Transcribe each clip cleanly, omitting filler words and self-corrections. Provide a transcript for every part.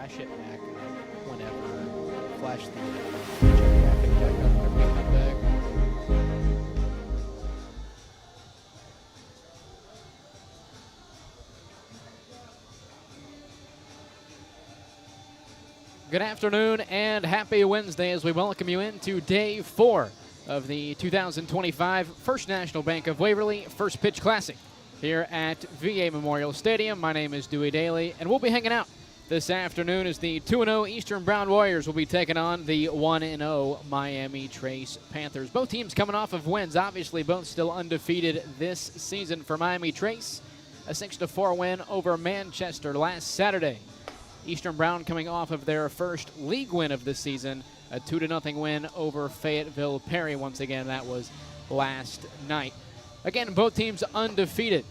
flash it back whenever. Flash the graphic back up whenever you come back. Good afternoon and happy Wednesday as we welcome you into day 4 of the 2025 First National Bank of Waverly First Pitch Classic here at VA Memorial Stadium. My name is Dewey Daly, and we'll be hanging out this afternoon as the 2-0 Eastern Brown Warriors will be taking on the 1-0 Miami Trace Panthers. Both teams coming off of wins, obviously both still undefeated this season for Miami Trace. A 6-4 win over Manchester last Saturday. Eastern Brown coming off of their first league win of the season, a 2-0 win over Fayetteville Perry. Once again, that was last night. Again, both teams undefeated.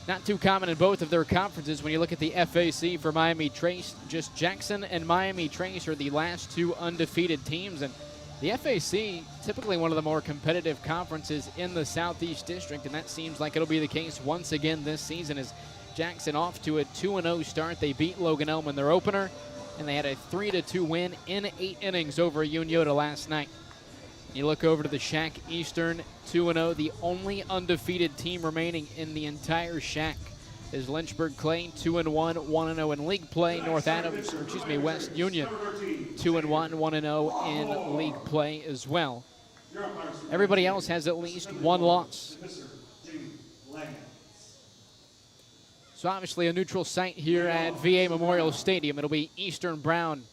Not too common in both of their conferences. When you look at the FAC for Miami Trace, just Jackson and Miami Trace are the last two undefeated teams. And the FAC, typically one of the more competitive conferences in the Southeast District, and that seems like it'll be the case once again this season as Jackson off to a 2-0 start. They beat Logan Elm in their opener, and they had a 3-2 win in 8 innings over Unyota last night. You look over to the Shack Eastern, 2-0, the only undefeated team remaining in the entire Shack is Lynchburg Clay, 2-1, 1-0 in league play. West Union, 2-1, 1-0 in league play as well. Everybody else has at least one loss. So obviously a neutral site here at VA Memorial Stadium. It'll be Eastern Brown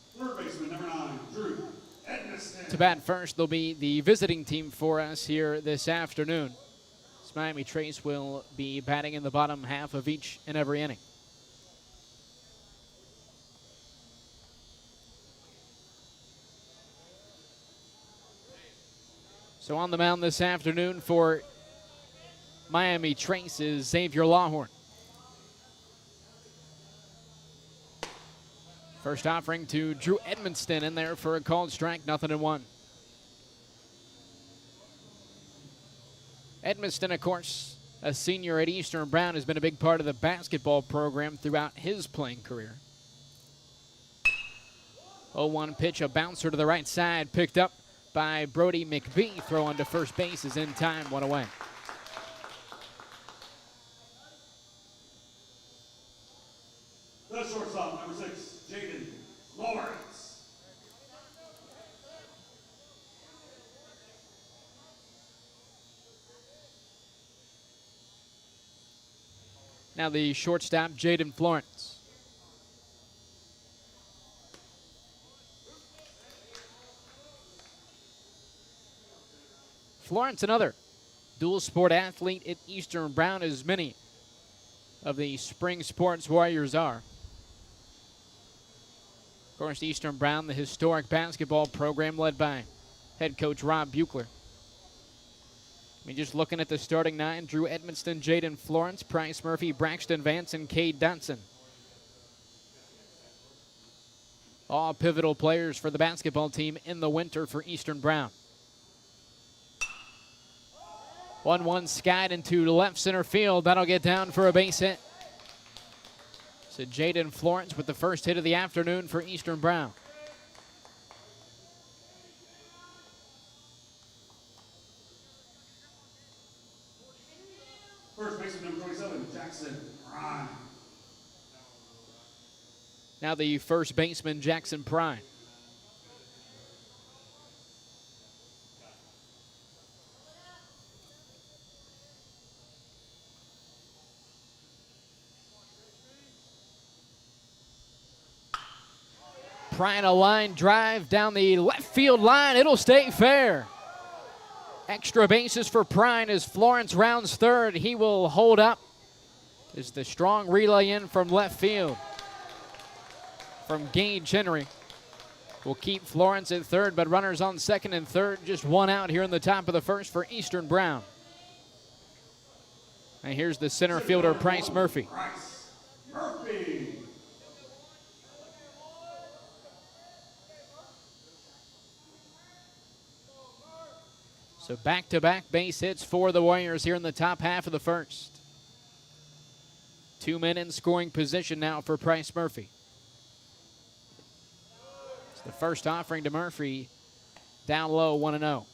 to bat first. They'll be the visiting team for us here this afternoon. Miami Trace will be batting in the bottom half of each and every inning. So on the mound this afternoon for Miami Trace is Xavier Lawhorn. First offering to Drew Edmonston in there for a called strike, 0-1. Edmonston, of course, a senior at Eastern Brown, has been a big part of the basketball program throughout his playing career. 0-1 pitch, a bouncer to the right side, picked up by Brody McBee. Throw on to first base is in time, 1 away. The shortstop, number 6. Jaden Lawrence. Now the shortstop, Jaden Florence. Florence, another dual sport athlete at Eastern Brown, as many of the spring sports warriors are. Of course, Eastern Brown, the historic basketball program led by head coach Rob Buechler. I mean, just looking at the starting 9, Drew Edmonston, Jaden Florence, Price Murphy, Braxton Vance, and Cade Dotson. All pivotal players for the basketball team in the winter for Eastern Brown. 1-1 skied into left center field. That'll get down for a base hit. So Jaden Florence with the first hit of the afternoon for Eastern Brown. First baseman, number 27, Jackson Prime. Now the first baseman, Jackson Prime. Prine, a line drive down the left field line. It'll stay fair. Extra bases for Prine as Florence rounds third. He will hold up as the strong relay in from left field from Gage Henry. Will keep Florence at third, but runners on second and third. Just one out here in the top of the first for Eastern Brown. And here's the center fielder, Price Murphy. Price Murphy. So back-to-back base hits for the Warriors here in the top half of the first. 2 men in scoring position now for Price Murphy. The first offering to Murphy, down low, 1-0.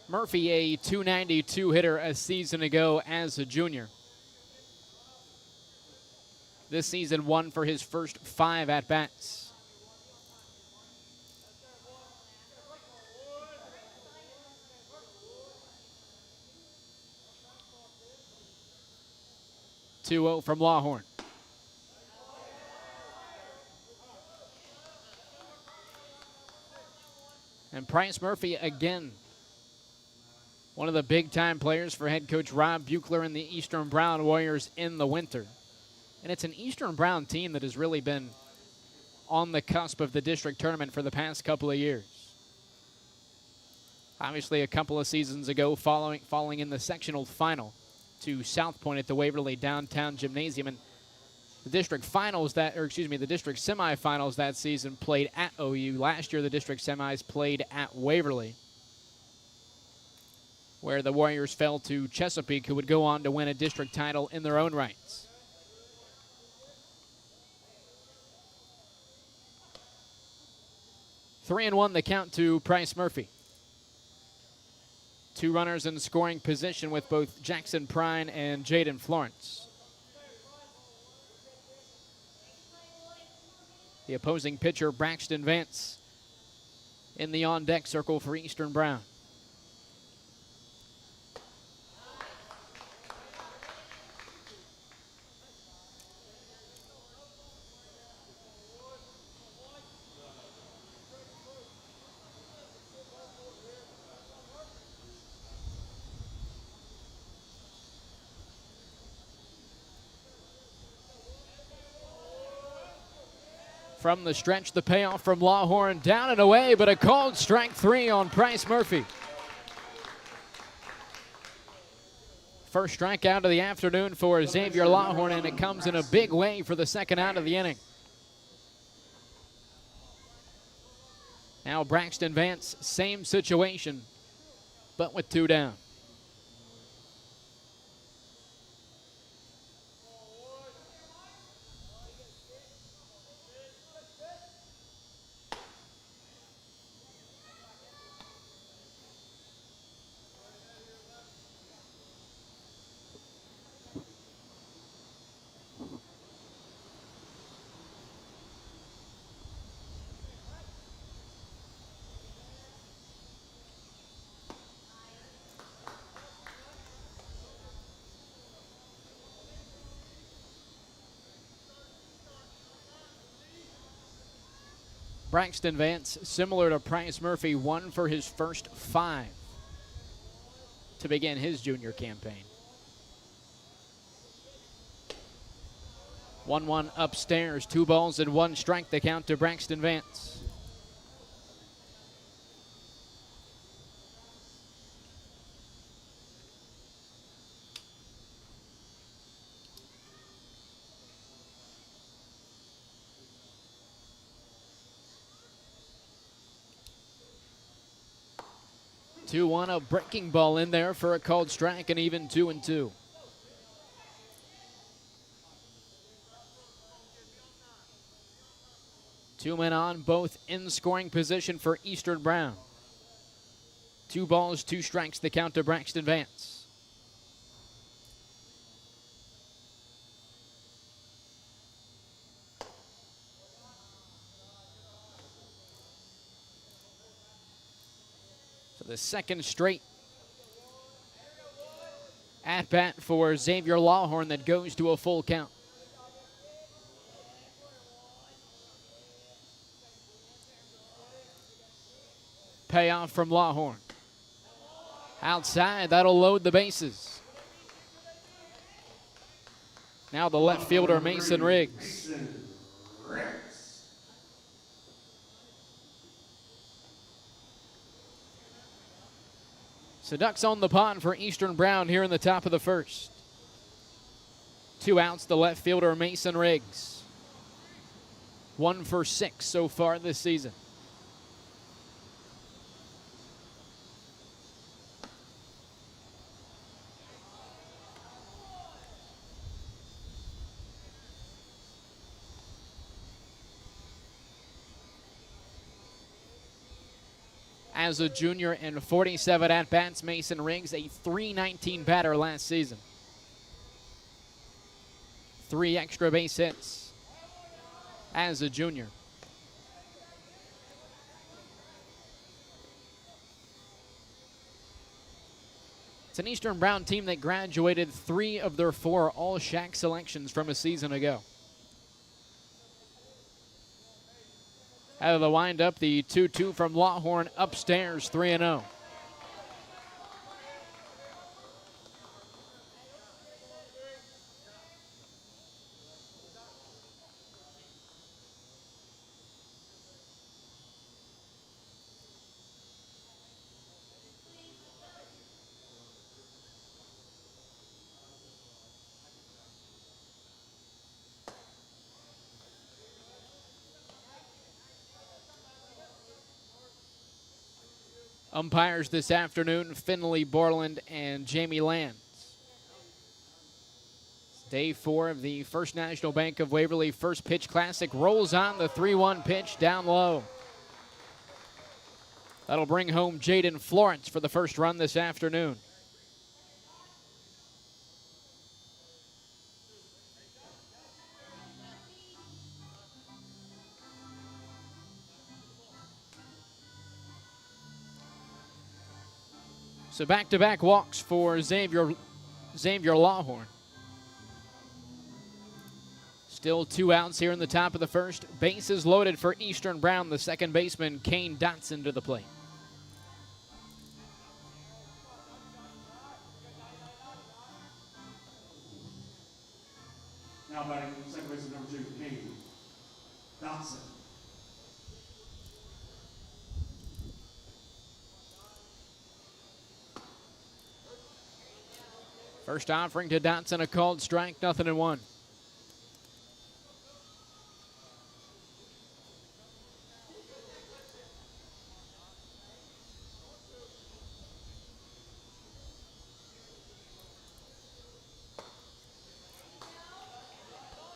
Murphy, a .292 hitter a season ago as a junior. This season, 1 for his first 5 at-bats. Two-0 from Lawhorn. And Price Murphy again, one of the big-time players for head coach Rob Buechler and the Eastern Brown Warriors in the winter. And it's an Eastern Brown team that has really been on the cusp of the district tournament for the past couple of years. Obviously, a couple of seasons ago, falling in the sectional final to South Point at the Waverly Downtown Gymnasium. And the district finals the district semifinals that season played at OU. Last year, the district semis played at Waverly, where the Warriors fell to Chesapeake, who would go on to win a district title in their own rights. 3-1 the count to Price Murphy. 2 runners in scoring position with both Jackson Prine and Jaden Florence. The opposing pitcher, Braxton Vance, in the on-deck circle for Eastern Brown. From the stretch, the payoff from Lawhorn, down and away, but a called strike 3 on Price Murphy. First strikeout of the afternoon for Xavier Lawhorn, and it comes in a big way for the second out of the inning. Now Braxton Vance, same situation, but with 2 down. Braxton Vance, similar to Price Murphy, 1 for his first 5 to begin his junior campaign. 1-1 upstairs, 2 balls and 1 strike, the count to Braxton Vance. A breaking ball in there for a called strike, and even 2-2. Two men on, both in scoring position for Eastern Brown. 2 balls, 2 strikes, the count to Braxton Vance. The second straight at-bat for Xavier Lawhorn that goes to a full count. Payoff from Lawhorn. Outside, that'll load the bases. Now the left fielder, Mason Riggs. So Ducks on the pond for Eastern Brown here in the top of the first. 2 outs, the left fielder, Mason Riggs. 1 for 6 so far this season. As a junior in 47 at-bats, Mason Riggs, a .319 batter last season. 3 extra base hits as a junior. It's an Eastern Brown team that graduated 3 of their 4 All-Shack selections from a season ago. Out of the windup, the 2-2 from Lawhorn upstairs, 3-0. Umpires this afternoon, Finley Borland and Jamie Lands. Day 4 of the First National Bank of Waverly First Pitch Classic rolls on the 3-1 pitch down low. That'll bring home Jaden Florence for the first run this afternoon. So back-to-back walks for Xavier Lawhorn. Still 2 outs here in the top of the first. Bases loaded for Eastern Brown, the second baseman, Kane Dotson, to the plate. Now batting second baseman number 2, Kane Dotson. First offering to Dotson, a called strike, 0-1.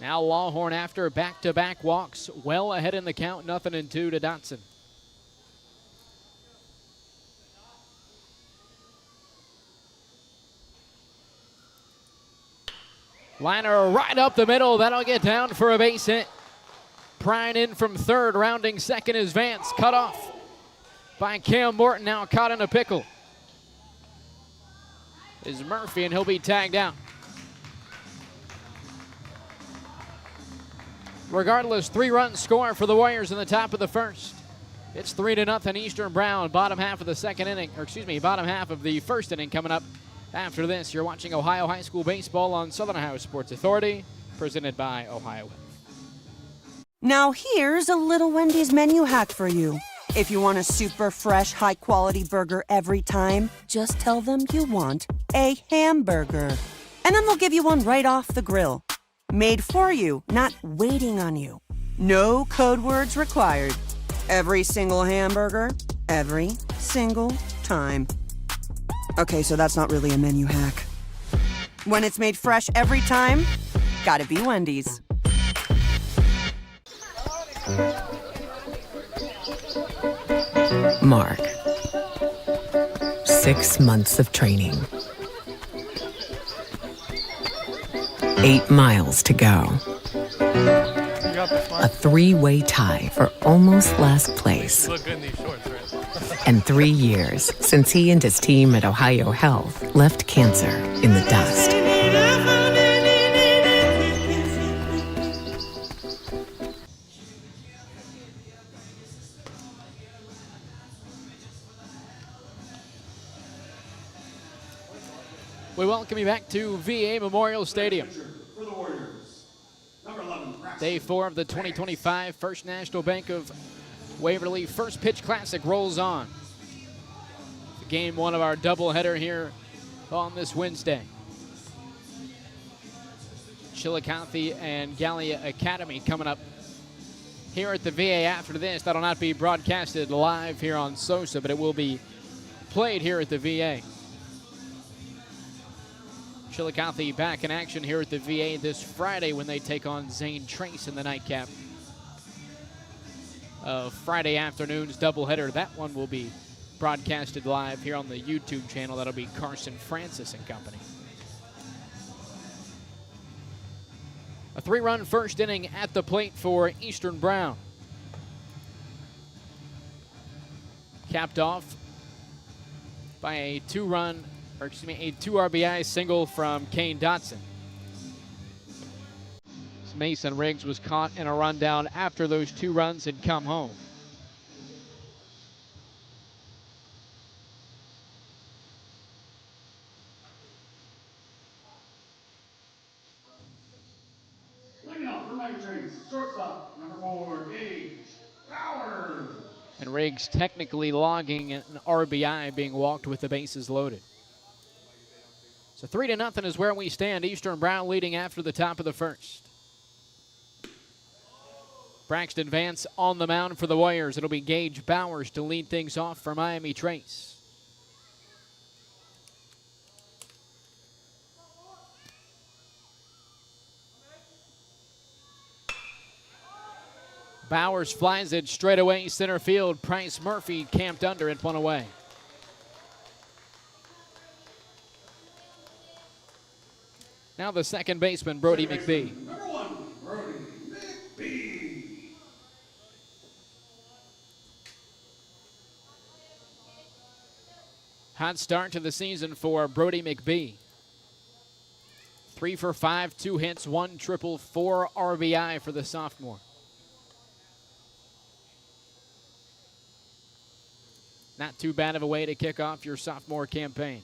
Now Lawhorn, after back-to-back walks, well ahead in the count, 0-2 to Dotson. Liner right up the middle. That'll get down for a base hit. Prying in from third, rounding second is Vance. Cut off by Cam Morton, now caught in a pickle is Murphy, and he'll be tagged out. Regardless, 3-run score for the Warriors in the top of the first. It's 3-0 Eastern Brown. Bottom half of the bottom half of the first inning coming up. After this, you're watching Ohio High School Baseball on Southern Ohio Sports Authority, presented by Ohio. Now here's a little Wendy's menu hack for you. If you want a super fresh, high-quality burger every time, just tell them you want a hamburger. And then they'll give you one right off the grill. Made for you, not waiting on you. No code words required. Every single hamburger, every single time. Okay, so that's not really a menu hack. When it's made fresh every time, gotta be Wendy's. Mark. 6 months of training. 8 miles to go. A 3-way tie for almost last place. You look good in these shorts, right? And 3 years since he and his team at Ohio Health left cancer in the dust. We welcome you back to VA Memorial Stadium. For the Warriors, number 11, Day 4 of the 2025 First National Bank of Waverly First Pitch Classic rolls on. Game 1 of our doubleheader here on this Wednesday. Chillicothe and Gallia Academy coming up here at the VA after this. That'll not be broadcasted live here on Sosa, but it will be played here at the VA. Chillicothe back in action here at the VA this Friday when they take on Zane Trace in the nightcap of Friday afternoon's doubleheader. That one will be broadcasted live here on the YouTube channel. That'll be Carson Francis and company. A 3-run first inning at the plate for Eastern Brown. Capped off by a 2 RBI single from Kane Dotson. Mason Riggs was caught in a rundown after those 2 runs had come home. Leading off for Miami Trace, shortstop, number 4, Gage Bowers. And Riggs technically logging an RBI, being walked with the bases loaded. So 3-0 is where we stand. Eastern Brown leading after the top of the first. Braxton Vance on the mound for the Warriors. It'll be Gage Bowers to lead things off for Miami Trace. Bowers flies it straight away center field. Price Murphy camped under it, 1 away. Now the second baseman, Brody McBee. Number 1, Brody McBee. Hot start to the season for Brody McBee. 3 for 5, 2 hits, 1 triple, 4 RBI for the sophomore. Not too bad of a way to kick off your sophomore campaign.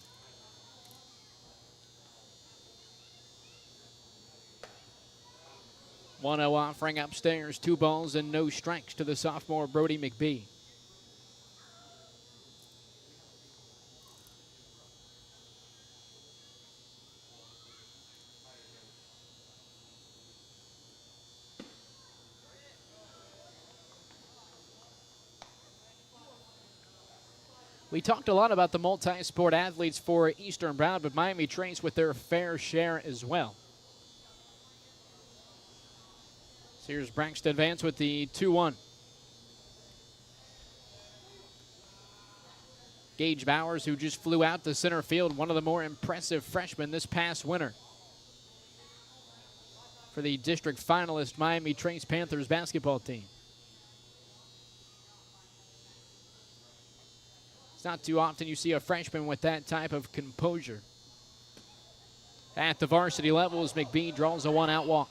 One 0 offering upstairs, 2 balls and no strikes to the sophomore Brody McBee. We talked a lot about the multi-sport athletes for Eastern Brown, but Miami Trace with their fair share as well. So here's Braxton Vance with the 2-1. Gage Bowers, who just flew out to center field, one of the more impressive freshmen this past winter for the district finalist Miami Trace Panthers basketball team. It's not too often you see a freshman with that type of composure. At the varsity level as McBee draws a 1-out walk.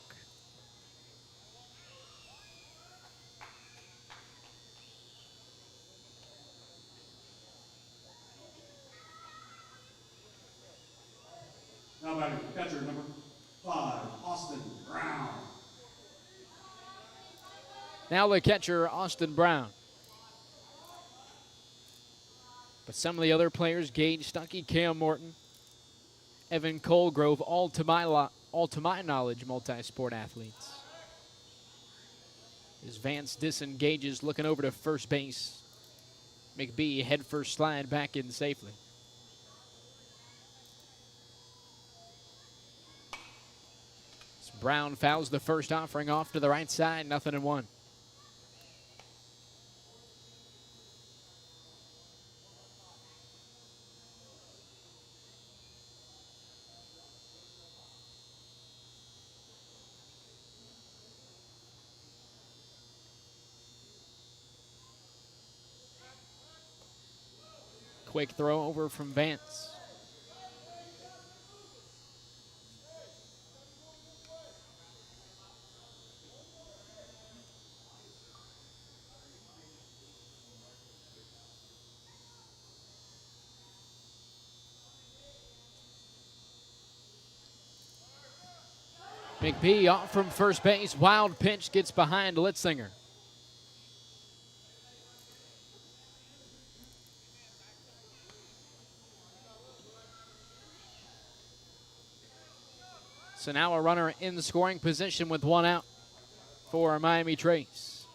Now batting, catcher number 5, Austin Brown. Now the catcher, Austin Brown. But some of the other players, Gage Stuckey, Cam Morton, Evan Colgrove, all to my knowledge, multi-sport athletes. As Vance disengages, looking over to first base. McBee head first slide back in safely. As Brown fouls the first offering off to the right side, 0-1. Quick throw over from Vance. McBee off from first base. Wild pitch gets behind Litzinger. So now a runner in the scoring position with 1 out for Miami Trace.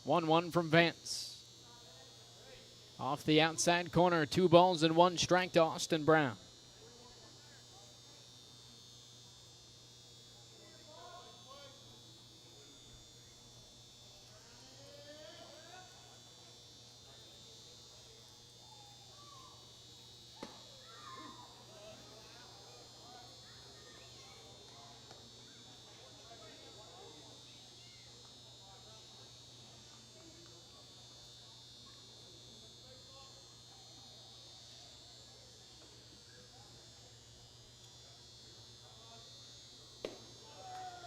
1-1 from Vance. Off the outside corner, 2 balls and 1 strike to Austin Brown.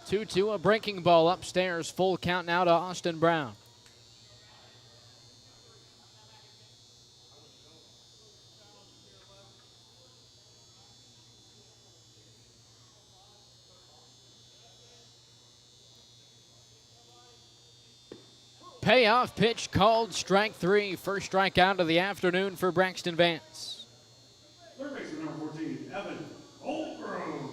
Two, a breaking ball upstairs. Full count now to Austin Brown. Payoff pitch called, strike 3. First strikeout of the afternoon for Braxton Vance. Third baseman number 14, Evan Oldgrove.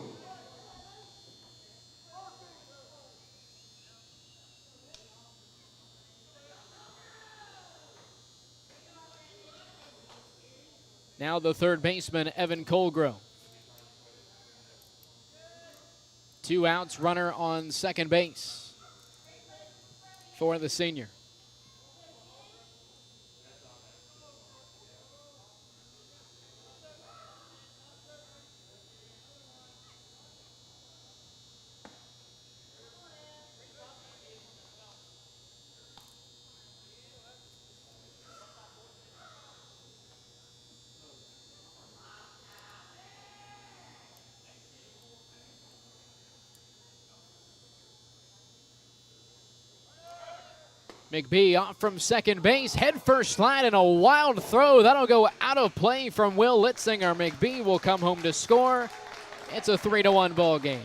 Now the third baseman, Evan Colgrove. 2 outs, runner on second base for the senior. McBee off from second base, head first slide and a wild throw. That'll go out of play from Will Litzinger. McBee will come home to score. It's a 3-1 ball game.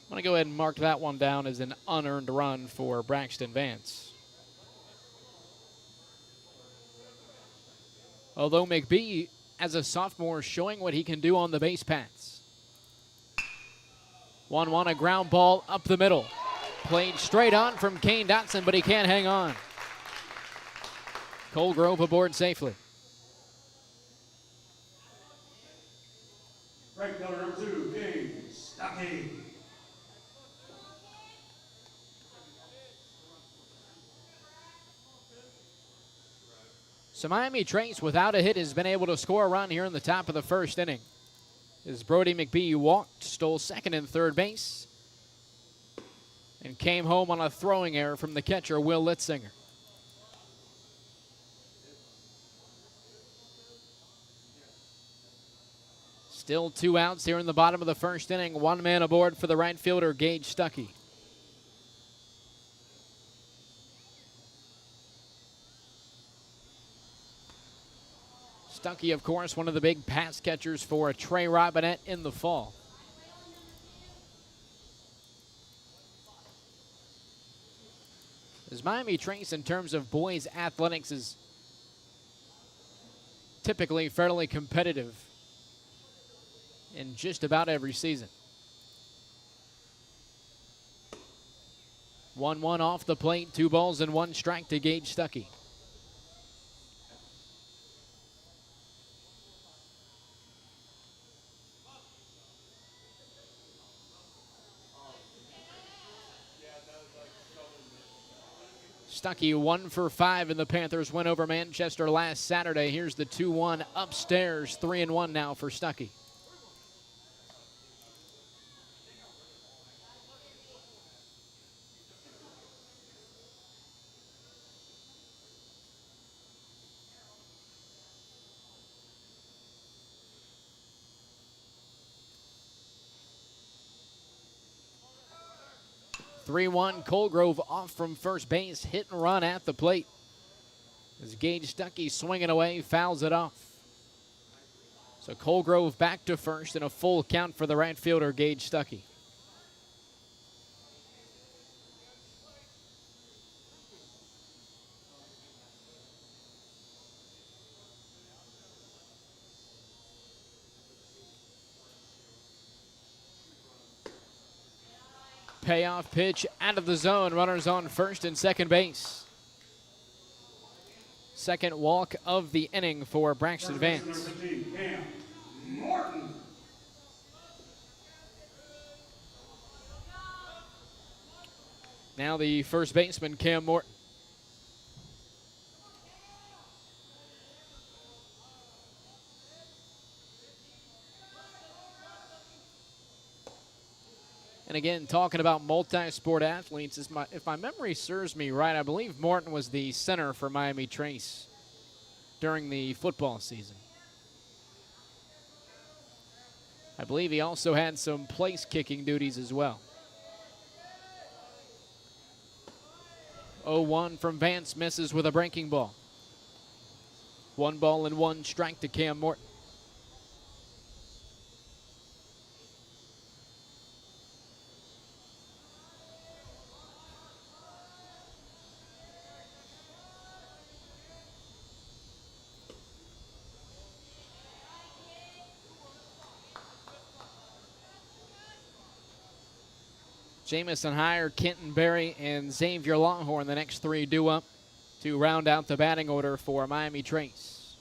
I'm going to go ahead and mark that one down as an unearned run for Braxton Vance. Although McBee, as a sophomore, showing what he can do on the base paths. 1-1, a ground ball up the middle. Played straight on from Kane Dotson, but he can't hang on. Colgrove aboard safely. Right fielder number 2, Kane Stuckey. So Miami Trace, without a hit, has been able to score a run here in the top of the first inning. As Brody McBee walked, stole second and third base, and came home on a throwing error from the catcher, Will Litzinger. Still 2 outs here in the bottom of the first inning. 1 man aboard for the right fielder, Gage Stuckey. Stuckey, of course, one of the big pass catchers for Trey Robinette in the fall. As Miami Trace, in terms of boys athletics, is typically fairly competitive in just about every season. 1-1 off the plate, 2 balls and 1 strike to Gage Stuckey. Stuckey 1 for 5 in the Panthers win over Manchester last Saturday. Here's the 2-1 upstairs, 3-1 now for Stuckey. Colgrove off from first base, hit and run at the plate. As Gage Stuckey swinging away, fouls it off. So Colgrove back to first and a full count for the right fielder, Gage Stuckey. Payoff pitch out of the zone. Runners on first and second base. Second walk of the inning for Braxton Vance. Number 15, Cam Morton. Now the first baseman, Cam Morton. And again, talking about multi-sport athletes, if my memory serves me right, I believe Morton was the center for Miami Trace during the football season. I believe he also had some place kicking duties as well. 0-1 from Vance, misses with a breaking ball. 1 ball and 1 strike to Cam Morton. Jamison Hire, Kenton Berry, and Xavier Longhorn, the next 3 due up to round out the batting order for Miami Trace.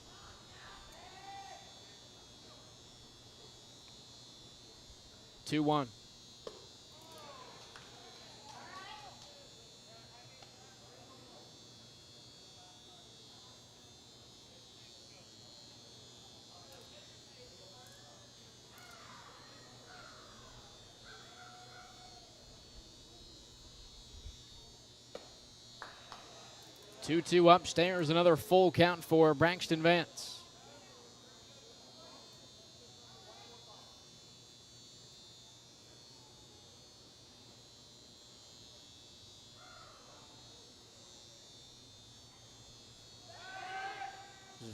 Two one. Two upstairs, another full count for Braxton Vance.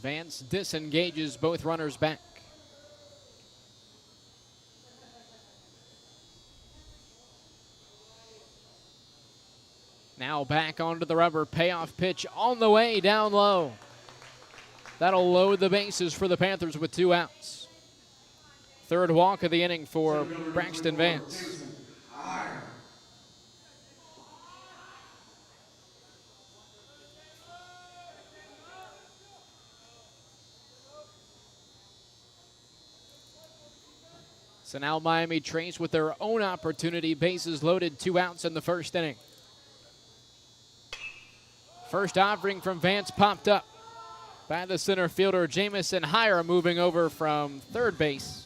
Vance disengages both runners back. Now back onto the rubber, payoff pitch on the way, down low. That'll load the bases for the Panthers with 2 outs. Third walk of the inning for Braxton Vance. So now Miami Trace with their own opportunity, bases loaded, 2 outs in the first inning. First offering from Vance popped up by the center fielder, Jamison Hire. Moving over from third base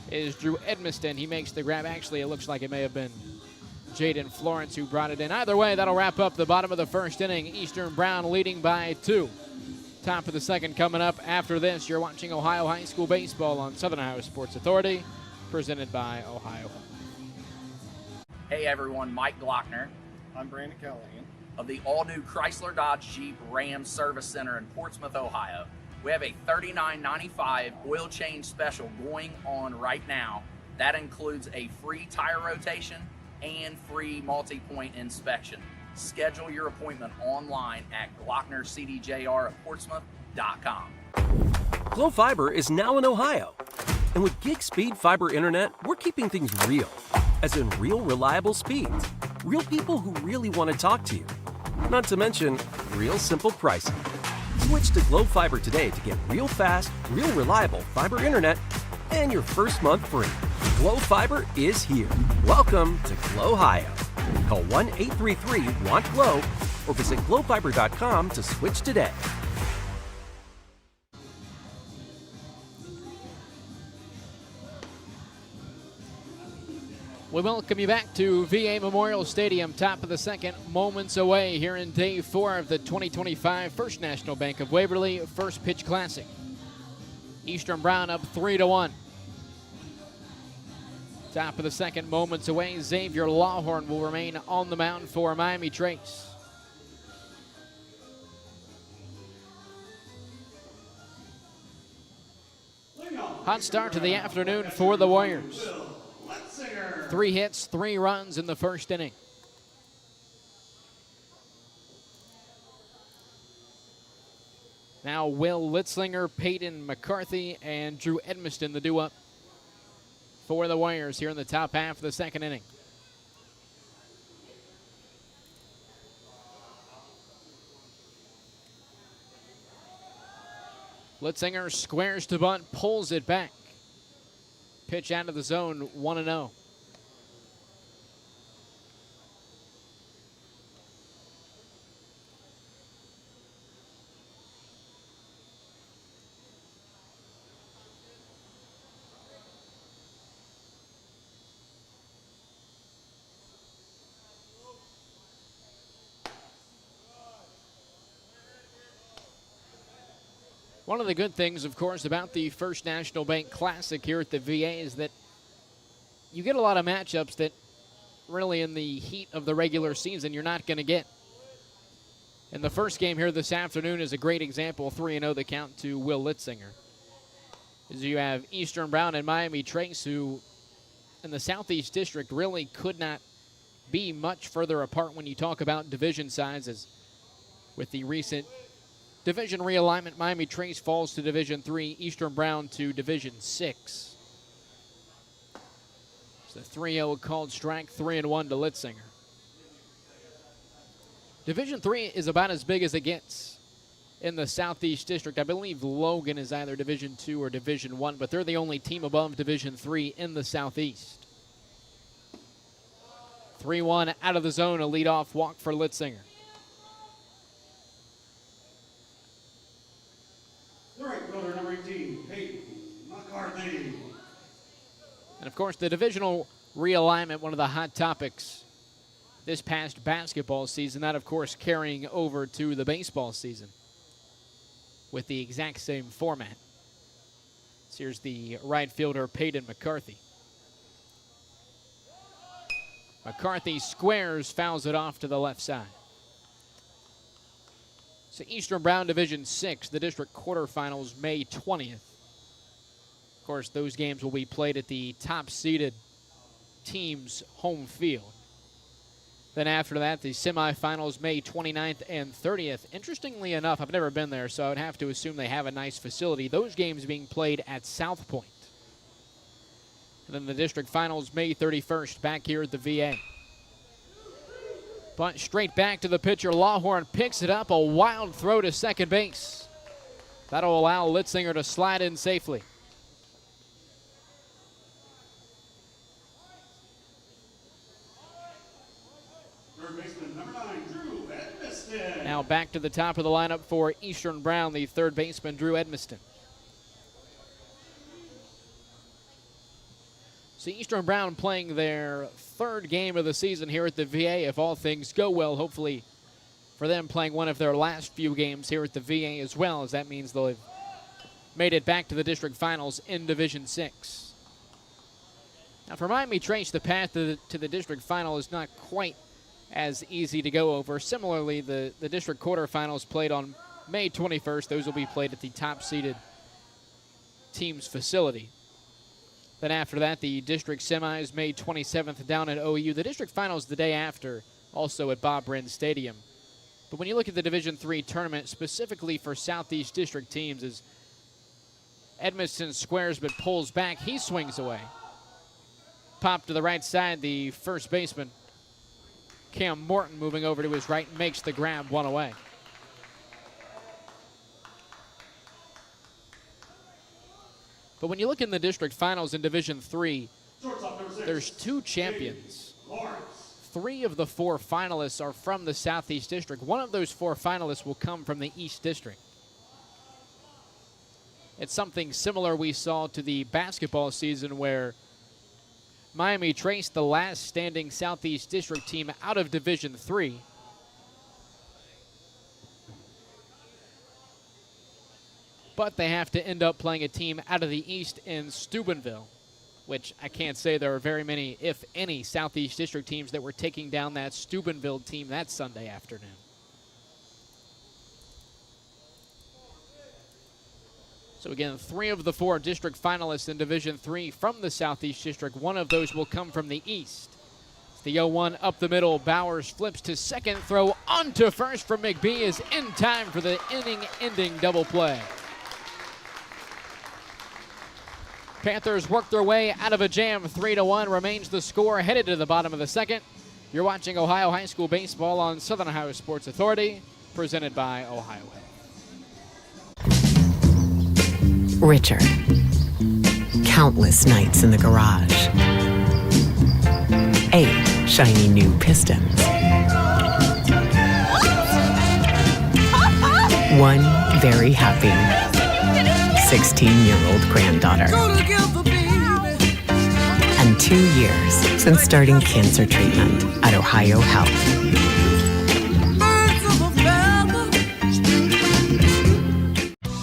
is Drew Edmiston. He makes the grab. Actually, it looks like it may have been Jaden Florence who brought it in. Either way, that'll wrap up the bottom of the first inning. Eastern Brown leading by 2. Top of the second coming up after this. You're watching Ohio High School Baseball on Southern Ohio Sports Authority, presented by Ohio. Hey everyone, Mike Glockner. I'm Brandon Callahan of the all-new Chrysler Dodge Jeep Ram Service Center in Portsmouth, Ohio. We have a $39.95 oil change special going on right now. That includes a free tire rotation and free multi-point inspection. Schedule your appointment online at glocknercdjr@portsmouth.com. Glo Fiber is now in Ohio. And with gig speed fiber internet, we're keeping things real. As in real reliable speeds. Real people who really want to talk to you. Not to mention, real simple pricing. Switch to Glo Fiber today to get real fast, real reliable fiber internet and your first month free. Glo Fiber is here. Welcome to Glo Ohio. Call 1-833-WANT-GLO or visit glofiber.com to switch today. We welcome you back to VA Memorial Stadium, top of the second, moments away here in day 4 of the 2025 First National Bank of Waverly First Pitch Classic. Eastern Brown up 3-1. Top of the second, moments away. Xavier Lawhorn will remain on the mound for Miami Trace. Hot start to the afternoon for the Warriors. 3 hits, 3 runs in the first inning. Now Will Litzlinger, Peyton McCarthy, and Drew Edmiston, the due up for the Warriors here in the top half of the second inning. Litzinger squares to bunt, pulls it back. Pitch out of the zone, 1-0. One of the good things, of course, about the First National Bank Classic here at the VA is that you get a lot of matchups that really in the heat of the regular season you're not going to get. And the first game here this afternoon is a great example, 3-0 the count to Will Litzinger. As you have Eastern Brown and Miami Trace, who in the Southeast District really could not be much further apart when you talk about division sizes. With the recent division realignment, Miami Trace falls to Division 3, Eastern Brown to Division 6. It's the 3-0 called strike, 3-1 to Litzinger. Division 3 is about as big as it gets in the Southeast District. I believe Logan is either Division 2 or Division 1, but they're the only team above Division 3 in the Southeast. 3-1 out of the zone, a leadoff walk for Litzinger. The right fielder, number 18, Peyton McCarthy. And of course, the divisional realignment, one of the hot topics this past basketball season, that of course carrying over to the baseball season with the exact same format. So here's the right fielder, Peyton McCarthy. McCarthy squares, fouls it off to the left side. So Eastern Brown Division 6, the district quarterfinals, May 20th. Of course, those games will be played at the top-seeded team's home field. Then after that, the semifinals, May 29th and 30th. Interestingly enough, I've never been there, so I would have to assume they have a nice facility. Those games being played at South Point. And then the district finals, May 31st, back here at the VA. Bunt straight back to the pitcher. Lawhorn picks it up. A wild throw to second base. That'll allow Litzinger to slide in safely. Third baseman, number 9, Drew Edmiston. Now back to the top of the lineup for Eastern Brown, the third baseman, Drew Edmiston. So Eastern Brown playing their third game of the season here at the VA. If all things go well, hopefully for them playing one of their last few games here at the VA as well, as that means they'll have made it back to the district finals in Division 6. Now for Miami Trace, the path to the district final is not quite as easy to go over. Similarly, the district quarterfinals played on May 21st. Those will be played at the top-seeded team's facility. Then after that, the district semis, May 27th down at OU. The district finals the day after, also at Bob Brin Stadium. But when you look at the Division III tournament, specifically for Southeast District teams, as Edmiston squares but pulls back, he swings away. Pop to the right side, the first baseman, Cam Morton, moving over to his right, makes the grab, one away. But when you look in the district finals in Division III, there's two champions. 3 of the 4 finalists are from the Southeast District. One of those 4 finalists will come from the East District. It's something similar we saw to the basketball season where Miami Trace, the last standing Southeast District team out of Division III, but they have to end up playing a team out of the East in Steubenville, which I can't say there are very many, if any, Southeast District teams that were taking down that Steubenville team that Sunday afternoon. So again, 3 of the 4 district finalists in Division III from the Southeast District. One of those will come from the East. It's the 0-1 up the middle. Bowers flips to second, throw onto first from McBee is in time for the inning-ending double play. Panthers work their way out of a jam. 3-1 remains the score, headed to the bottom of the second. You're watching Ohio High School Baseball on Southern Ohio Sports Authority, presented by Ohio Health. Richard. Countless nights in the garage. 8 shiny new pistons. 1 very happy 16-year-old granddaughter. And 2 years since starting cancer treatment at Ohio Health.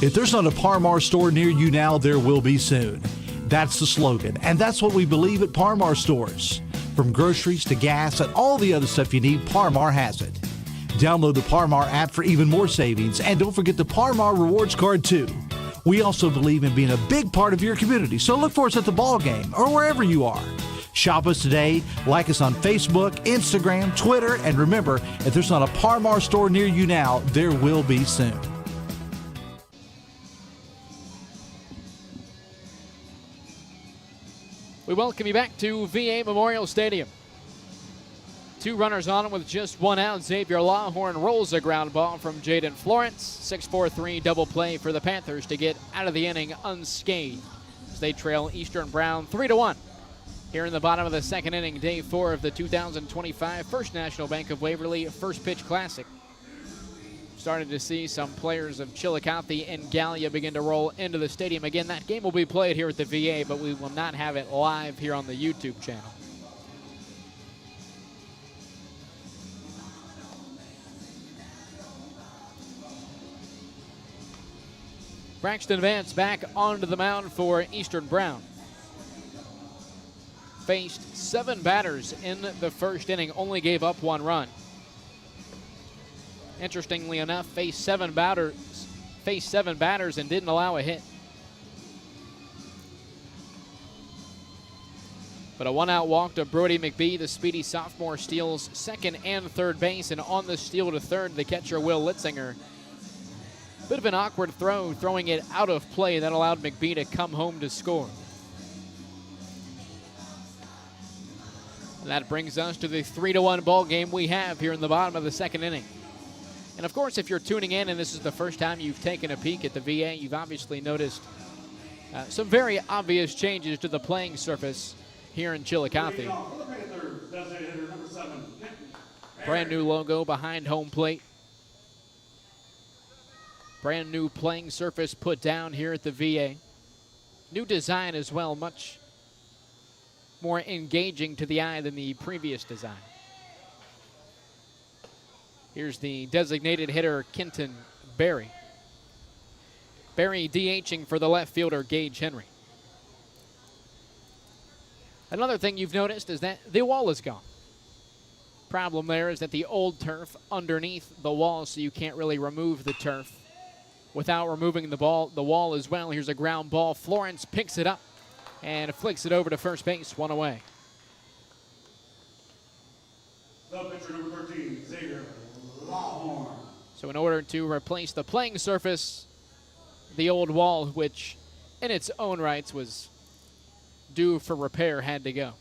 If there's not a Par Mar store near you now, there will be soon. That's the slogan, and that's what we believe at Par Mar stores. From groceries to gas and all the other stuff you need, Par Mar has it. Download the Par Mar app for even more savings, and don't forget the Par Mar rewards card too. We also believe in being a big part of your community, so look for us at the ball game or wherever you are. Shop us today, like us on Facebook, Instagram, Twitter, and remember, if there's not a Par Mar store near you now, there will be soon. We welcome you back to VA Memorial Stadium. 2 runners on with just 1 out. Xavier Lawhorn rolls a ground ball from Jaden Florence. 6-4-3 double play for the Panthers to get out of the inning unscathed as they trail Eastern Brown 3-1. Here in the bottom of the 2nd inning, day 4 of the 2025 First National Bank of Waverly First Pitch Classic. Starting to see some players of Chillicothe and Gallia begin to roll into the stadium. Again, that game will be played here at the VA, but we will not have it live here on the YouTube channel. Braxton Vance back onto the mound for Eastern Brown. Faced 7 batters in the first inning, only gave up 1 run. Interestingly enough, faced 7 batters and didn't allow a hit. But a 1-out walk to Brody McBee. The speedy sophomore steals 2nd and 3rd base, and on the steal to 3rd, the catcher Will Litzinger. Bit of an awkward throw, throwing it out of play. That allowed McBee to come home to score. And that brings us to the 3-1 ball game we have here in the bottom of the 2nd inning. And of course, if you're tuning in and this is the first time you've taken a peek at the VA, you've obviously noticed some very obvious changes to the playing surface here in Chillicothe. Brand new logo behind home plate. Brand new playing surface put down here at the VA. New design as well, much more engaging to the eye than the previous design. Here's the designated hitter, Kenton Berry. Berry DHing for the left fielder, Gage Henry. Another thing you've noticed is that the wall is gone. Problem there is that the old turf underneath the wall, so you can't really remove the turf without removing the wall as well. Here's a ground ball. Florence picks it up and flicks it over to first base, 1 away. The pitcher, number 13, Xavier Lawhorn. So in order to replace the playing surface, the old wall, which in its own rights was due for repair, had to go.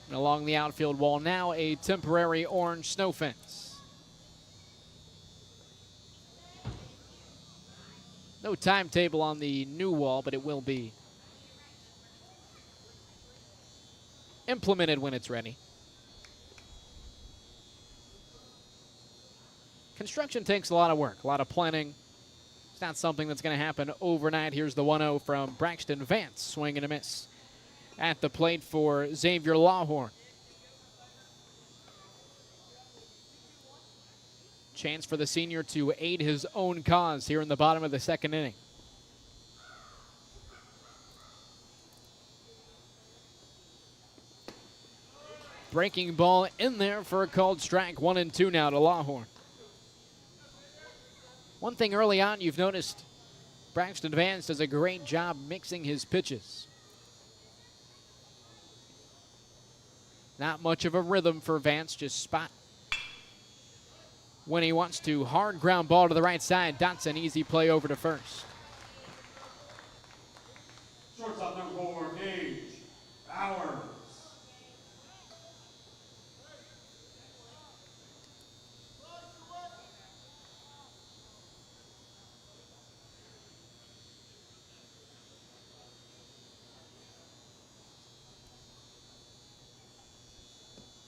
And along the outfield wall now, a temporary orange snow fence. No timetable on the new wall, but it will be implemented when it's ready. Construction takes a lot of work, a lot of planning. It's not something that's going to happen overnight. Here's the 1-0 from Braxton Vance, swing and a miss at the plate for Xavier Lawhorn. Chance for the senior to aid his own cause here in the bottom of the 2nd inning. Breaking ball in there for a called strike. 1-2 now to Lawhorn. One thing early on you've noticed, Braxton Vance does a great job mixing his pitches. Not much of a rhythm for Vance, just spot when he wants to. Hard ground ball to the right side. Dotson, easy play over to first. Shortstop number 4, Gage Bowers.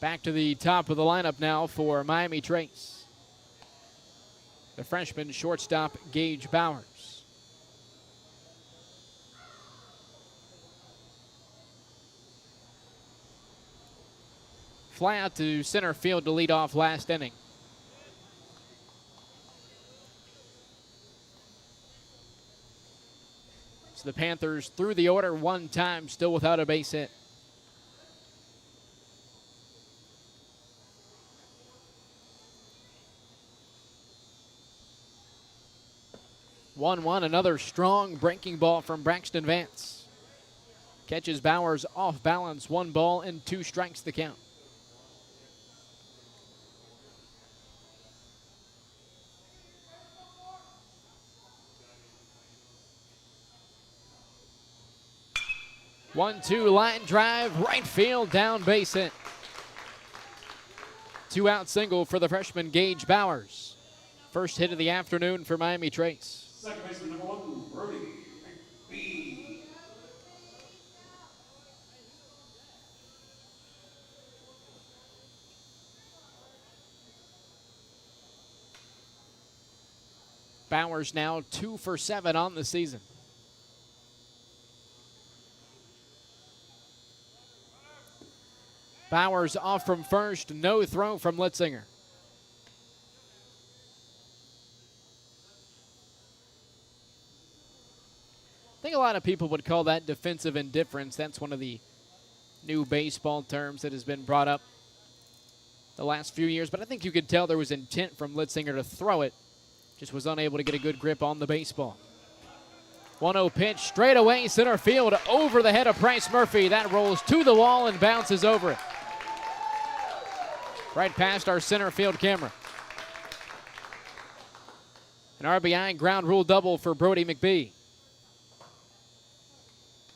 Back to the top of the lineup now for Miami Trace. The freshman shortstop, Gage Bowers. Fly out to center field to lead off last inning. So the Panthers through the order one time, still without a base hit. One, another strong breaking ball from Braxton Vance. Catches Bowers off balance, 1 ball and 2 strikes the count. One-two line drive, right field, down base hit. 2-out single for the freshman Gage Bowers. First hit of the afternoon for Miami Trace. Second baseman number 1, Brody McBee. Bowers now 2 for 7 on the season. Bowers off from first, no throw from Litzinger. I think a lot of people would call that defensive indifference. That's one of the new baseball terms that has been brought up the last few years. But I think you could tell there was intent from Litzinger to throw it. Just was unable to get a good grip on the baseball. 1-0 pitch, straight away, center field, over the head of Bryce Murphy. That rolls to the wall and bounces over it. Right past our center field camera. An RBI ground rule double for Brody McBee.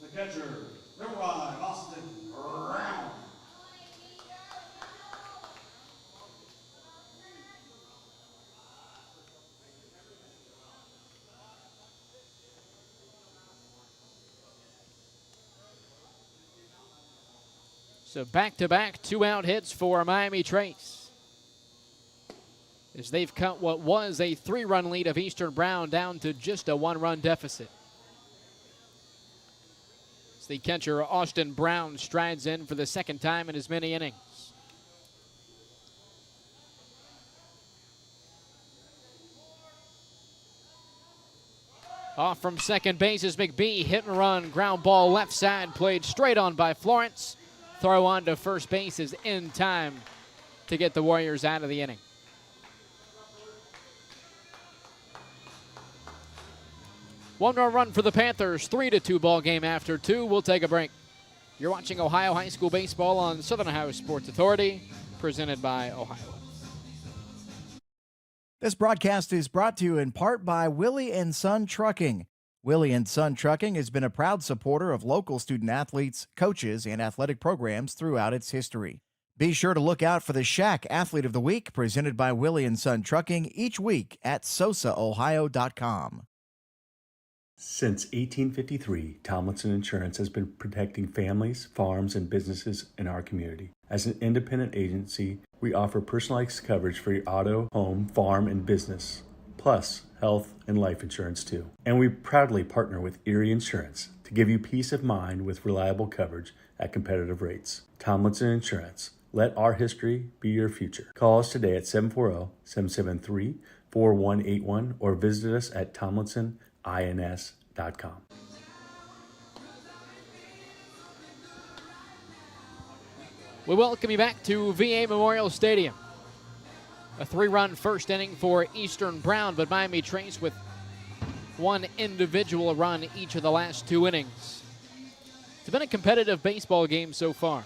The catcher, number 5, Austin Brown. So back-to-back 2-out hits for Miami Trace, as they've cut what was a 3-run lead of Eastern Brown down to just a 1-run deficit. As the catcher Austin Brown strides in for the second time in as many innings. Off from second base is McBee, hit and run, ground ball left side, played straight on by Florence. Throw on to first base is in time to get the Warriors out of the inning. One more run for the Panthers, 3-2 ball game after 2. We'll take a break. You're watching Ohio High School Baseball on Southern Ohio Sports Authority, presented by Ohio. This broadcast is brought to you in part by Willie & Son Trucking. Willie & Son Trucking has been a proud supporter of local student athletes, coaches, and athletic programs throughout its history. Be sure to look out for the Shack Athlete of the Week presented by Willie & Son Trucking each week at sosaohio.com. Since 1853, Tomlinson Insurance has been protecting families, farms, and businesses in our community. As an independent agency, we offer personalized coverage for your auto, home, farm, and business, plus health and life insurance too. And we proudly partner with Erie Insurance to give you peace of mind with reliable coverage at competitive rates. Tomlinson Insurance. Let our history be your future. Call us today at 740-773-4181 or visit us at tomlinsonins.com. We welcome you back to VA Memorial Stadium. A 3-run first inning for Eastern Brown, but Miami Trace with 1 individual run each of the last 2 innings. It's been a competitive baseball game so far.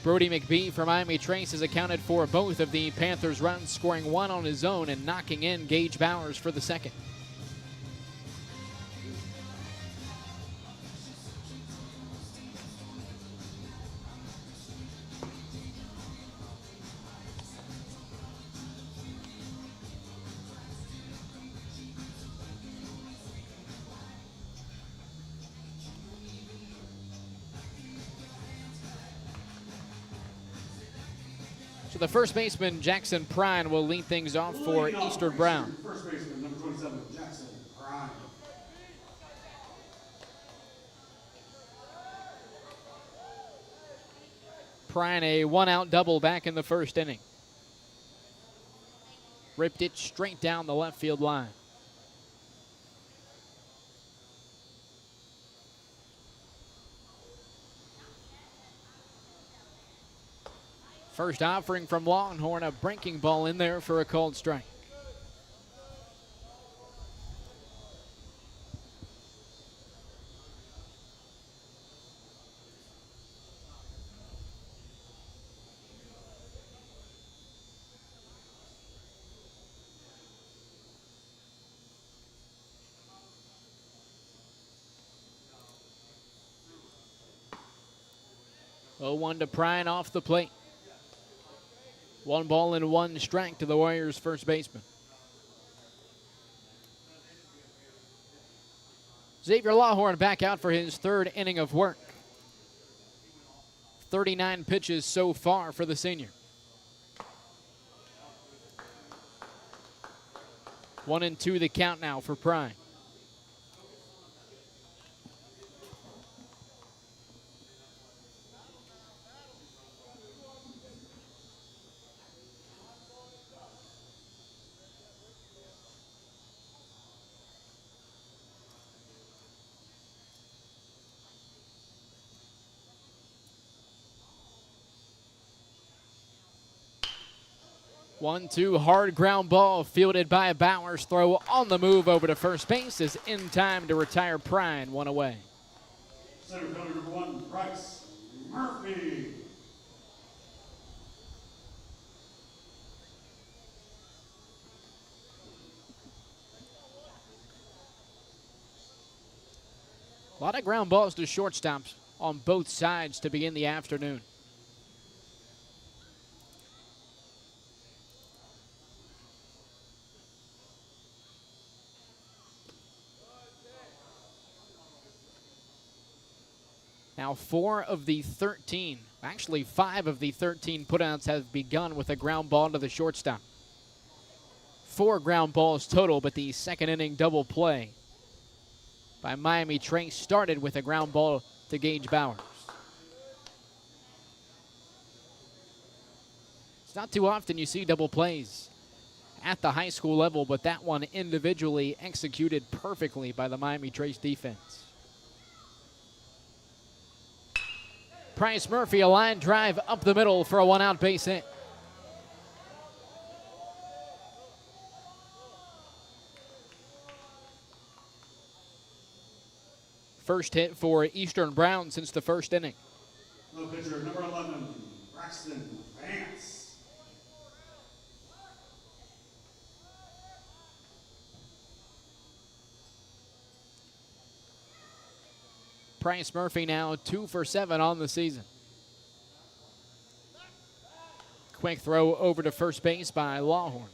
Brody McBee for Miami Trace has accounted for both of the Panthers' runs, scoring 1 on his own and knocking in Gage Bowers for the second. So the first baseman, Jackson Prine, will lead things off for Eastern Brown. First baseman, number 27, Jackson Prime. Prine, a one-out double back in the first inning. Ripped it straight down the left field line. First offering from Longhorn, a breaking ball in there for a called strike. Oh, 1 to Prine off the plate. 1 ball and 1 strike to the Warriors' first baseman. Xavier Lawhorn back out for his 3rd inning of work. 39 pitches so far for the senior. 1-2 the count now for Prine. One-two hard ground ball fielded by Bowers. Throw on the move over to first base is in time to retire Prine, 1 away. Center fielder number 1, Bryce Murphy. A lot of ground balls to shortstops on both sides to begin the afternoon. Now 4 of the 13, actually 5 of the 13 putouts have begun with a ground ball to the shortstop. 4 ground balls total, but the second inning double play by Miami Trace started with a ground ball to Gage Bowers. It's not too often you see double plays at the high school level, but that one individually executed perfectly by the Miami Trace defense. Bryce Murphy, a line drive up the middle for a 1-out base hit. First hit for Eastern Brown since the first inning. No pitcher, number 11, Braxton Vance. Bryce Murphy now 2 for 7 on the season. Quick throw over to first base by Lawhorn.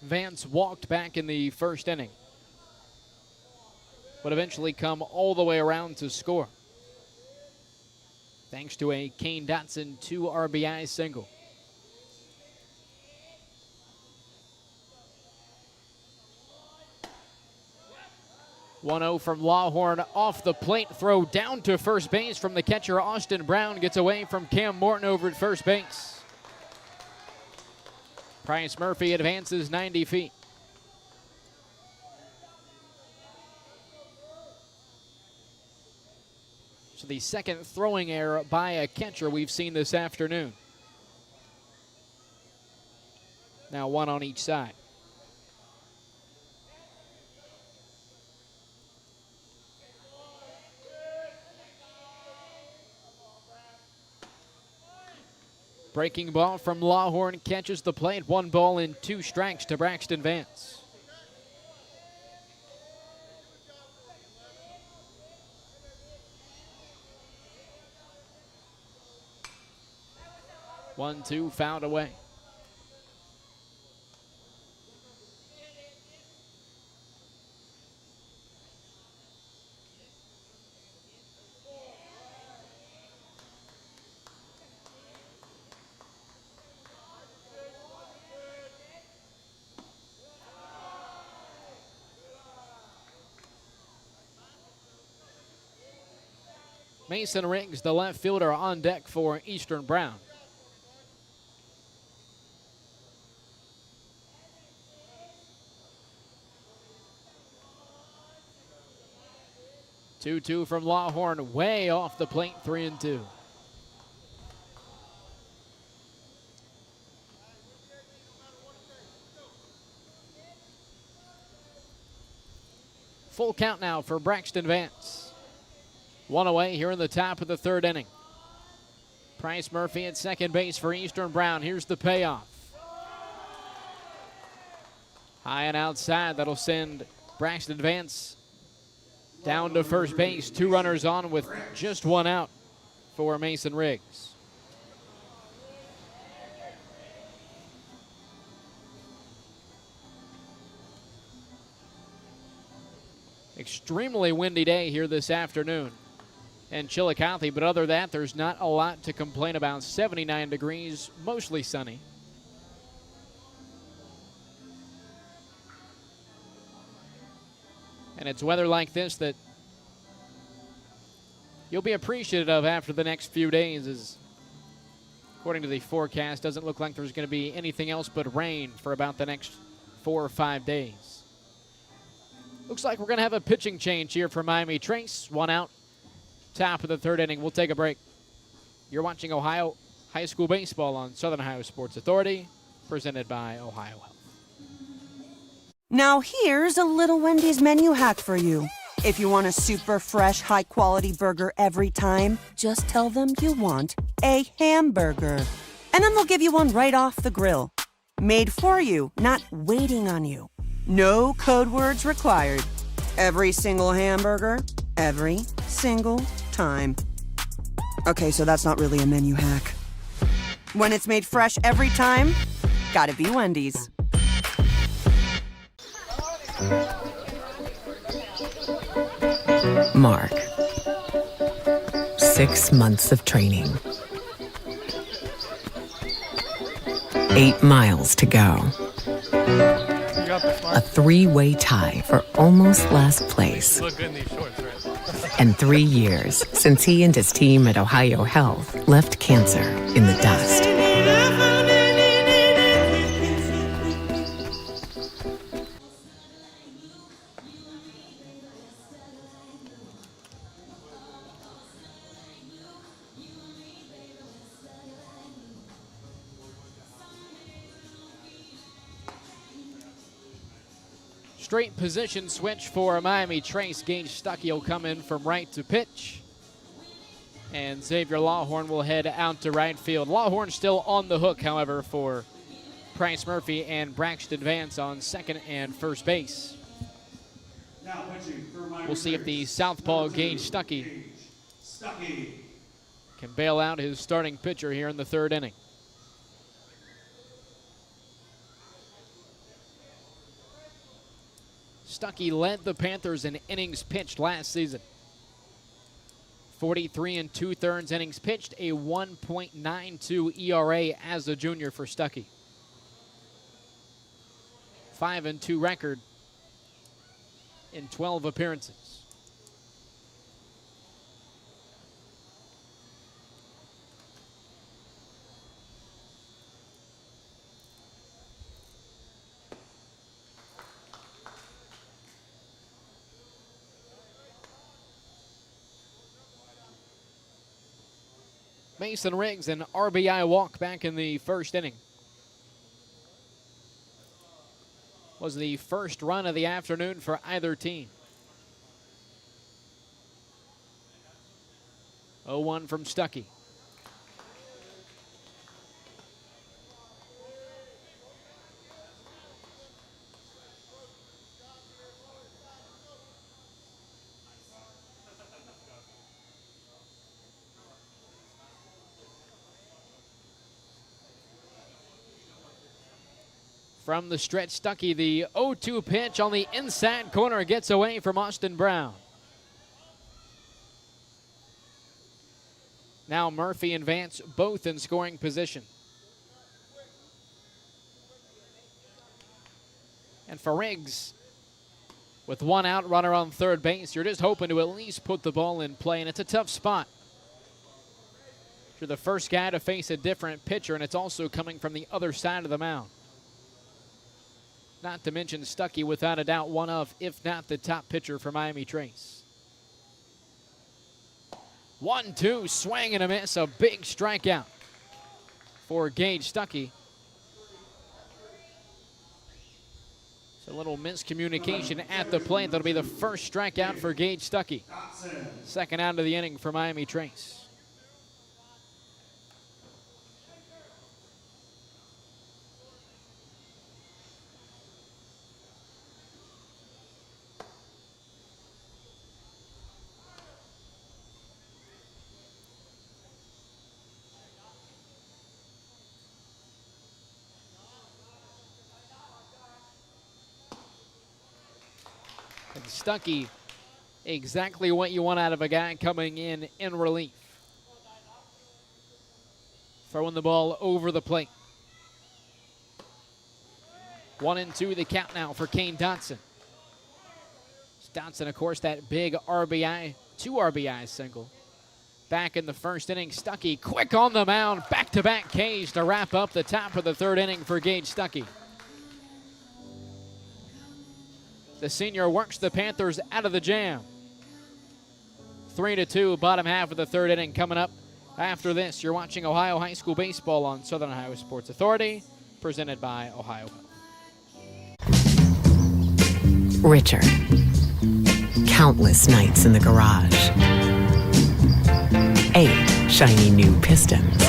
Vance walked back in the first inning, would eventually come all the way around to score, thanks to a Kane Dotson 2 RBI single. One-0 from Lawhorn off the plate. Throw down to first base from the catcher. Austin Brown gets away from Cam Morton over at first base. Bryce Murphy advances 90 feet. So the second throwing error by a catcher we've seen this afternoon. Now 1 on each side. Breaking ball from Lawhorn catches the plate. 1 ball and 2 strikes to Braxton Vance. 1-2 fouled away. Mason Riggs, the left fielder, on deck for Eastern Brown. Two from Lawhorn, way off the plate, 3-2. Full count now for Braxton Vance. One away here in the top of the third inning. Price Murphy at second base for Eastern Brown. Here's the payoff. High and outside, that'll send Braxton Vance down to first base. 2 runners on with just 1 out for Mason Riggs. Extremely windy day here this afternoon in Chillicothe, but other than that, there's not a lot to complain about. 79 degrees, mostly sunny. And it's weather like this that you'll be appreciative of after the next few days, as according to the forecast, doesn't look like there's going to be anything else but rain for about the next 4 or 5 days. Looks like we're going to have a pitching change here for Miami Trace. 1 out, top of the third inning. We'll take a break. You're watching Ohio High School Baseball on Southern Ohio Sports Authority, presented by Ohio Health. Now here's a little Wendy's menu hack for you. If you want a super fresh, high-quality burger every time, just tell them you want a hamburger. And then they'll give you one right off the grill. Made for you, not waiting on you. No code words required. Every single hamburger, every single time. Okay, so that's not really a menu hack. When it's made fresh every time, gotta be Wendy's. Mark. 6 months of training. 8 miles to go. A 3-way tie for almost last place. You look good in these shorts, right? And 3 years since he and his team at Ohio Health left cancer in the dust. Straight position switch for Miami Trace. Gage Stuckey will come in from right to pitch. And Xavier Lawhorn will head out to right field. Lawhorn still on the hook, however, for Price Murphy and Braxton Vance on second and first base. We'll see if the southpaw Gage Stuckey can bail out his starting pitcher here in the third inning. Stuckey led the Panthers in innings pitched last season. 43 2/3 innings pitched, a 1.92 ERA as a junior for Stuckey. 5-2 record in 12 appearances. Mason Riggs, an RBI walk back in the first inning. Was the first run of the afternoon for either team. 0-1 from Stuckey. From the stretch, Stuckey, the 0-2 pitch on the inside corner gets away from Austin Brown. Now Murphy and Vance both in scoring position. And for Riggs, with one out, runner on third base, you're just hoping to at least put the ball in play, and it's a tough spot. You're the first guy to face a different pitcher, and it's also coming from the other side of the mound. Not to mention Stuckey, without a doubt, one of, if not the top pitcher for Miami Trace. 1-2, swing and a miss, a big strikeout for Gage Stuckey. It's a little miscommunication at the plate. That'll be the first strikeout for Gage Stuckey. Second out of the inning for Miami Trace. And Stuckey, exactly what you want out of a guy coming in relief. Throwing the ball over the plate. 1-2 the count now for Kane Dotson. Dotson, of course, that big RBI, 2 RBI single. Back in the first inning, Stuckey quick on the mound, back-to-back Ks to wrap up the top of the third inning for Gage Stuckey. The senior works the Panthers out of the jam. 3-2, bottom half of the third inning coming up. After this, you're watching Ohio High School Baseball on Southern Ohio Sports Authority, presented by Ohio Health. Richard. Countless nights in the garage. 8 shiny new pistons.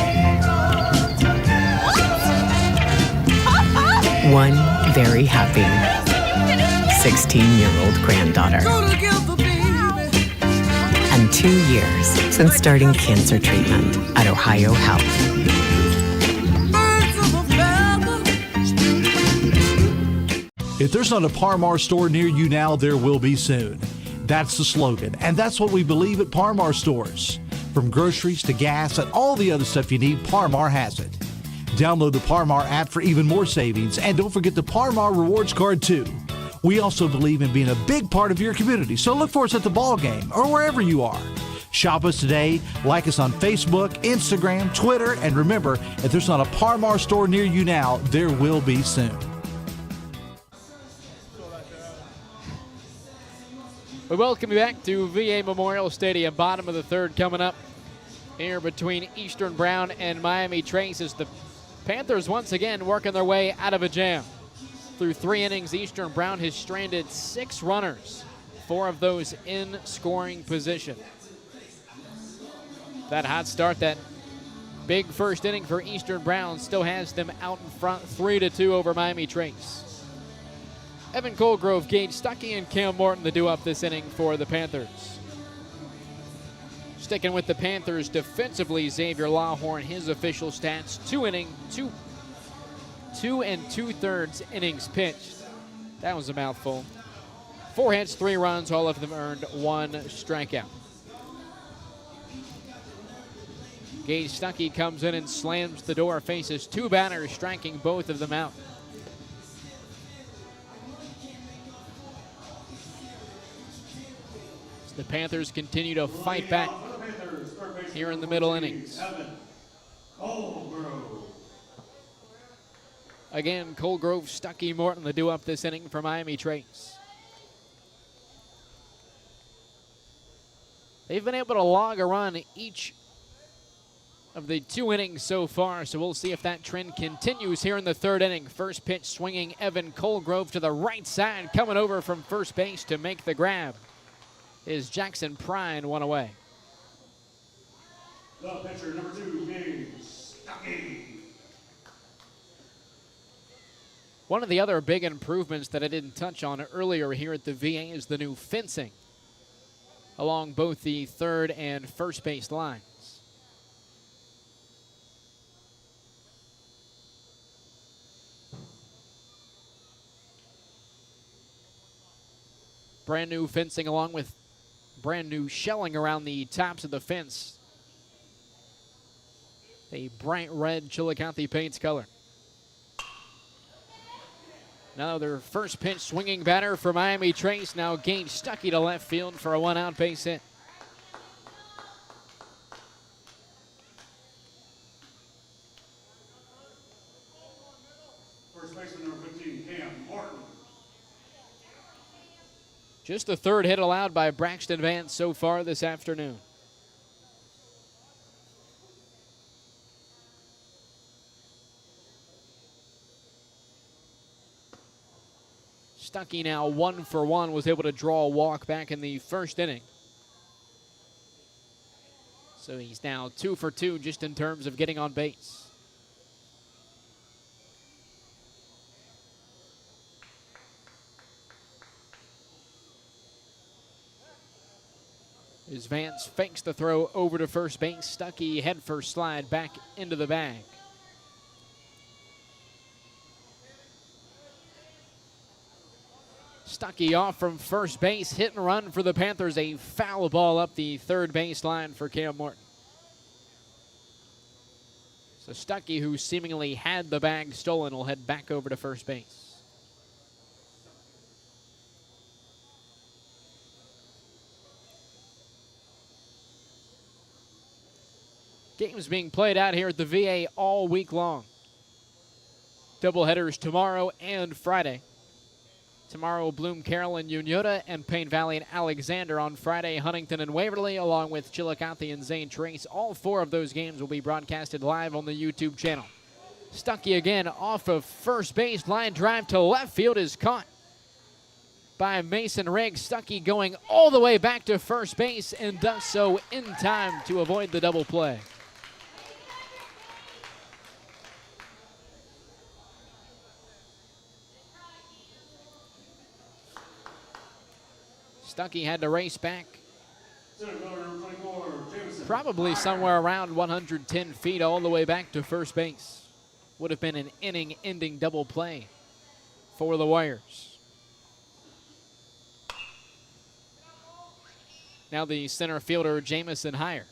1 very happy 16-year-old granddaughter. And 2 years since starting cancer treatment at Ohio Health. If there's not a Par-Mar store near you now, there will be soon. That's the slogan, and that's what we believe at Par-Mar stores. From groceries to gas and all the other stuff you need, Par-Mar has it. Download the Par-Mar app for even more savings, and don't forget the Par-Mar rewards card too. We also believe in being a big part of your community, so look for us at the ball game or wherever you are. Shop us today, like us on Facebook, Instagram, Twitter, and remember, if there's not a Par-Mar store near you now, there will be soon. We welcome you back to VA Memorial Stadium. Bottom of the third coming up here between Eastern Brown and Miami Trace as the Panthers once again working their way out of a jam. Through 3 innings, Eastern Brown has stranded 6 runners, 4 of those in scoring position. That hot start, that big first inning for Eastern Brown still has them out in front 3-2 over Miami Trace. Evan Colgrove, Gage Stuckey, and Cam Morton to do up this inning for the Panthers. Sticking with the Panthers defensively, Xavier Lawhorn, his official stats, 2 2 innings pitched. That was a mouthful. 4 hits, 3 runs, all of them earned 1 strikeout. Gage Stuckey comes in and slams the door, faces 2 batters, striking both of them out. The Panthers continue to fight back here in the middle innings. Again, Colgrove, Stuckey, Morton to do up this inning for Miami Trace. They've been able to log a run each of the 2 innings so far, so we'll see if that trend continues here in the third inning. First pitch swinging Evan Colgrove to the right side, coming over from first base to make the grab is Jackson Prine, 1 away. The pitcher, number 2, Gage Stuckey. One of the other big improvements that I didn't touch on earlier here at the VA is the new fencing along both the third and first base lines. Brand new fencing along with brand new shelling around the tops of the fence. A bright red Chillicothe paints color. Now their first pitch swinging batter for Miami Trace. Now Gage Stuckey to left field for a 1-out base hit. First baseman number 15, Cam Martin. Just the third hit allowed by Braxton Vance so far this afternoon. Stuckey now 1 for 1, was able to draw a walk back in the first inning. So he's now 2 for 2 just in terms of getting on base. As Vance fakes the throw over to first base, Stuckey head first slide back into the bag. Stuckey off from first base, hit and run for the Panthers. A foul ball up the third base line for Cam Morton. So Stuckey, who seemingly had the bag stolen, will head back over to first base. Games being played out here at the VA all week long. Doubleheaders tomorrow and Friday. Tomorrow, Bloom, Carroll, and Uniola, and Payne Valley and Alexander. On Friday, Huntington and Waverly, along with Chillicothe and Zane Trace. All 4 of those games will be broadcasted live on the YouTube channel. Stuckey again off of first base. Line drive to left field is caught by Mason Riggs. Stuckey going all the way back to first base and does so in time to avoid the double play. Stuckey had to race back probably somewhere around 110 feet all the way back to first base. Would have been an inning-ending double play for the Warriors. Now the center fielder, Jamison Heyer.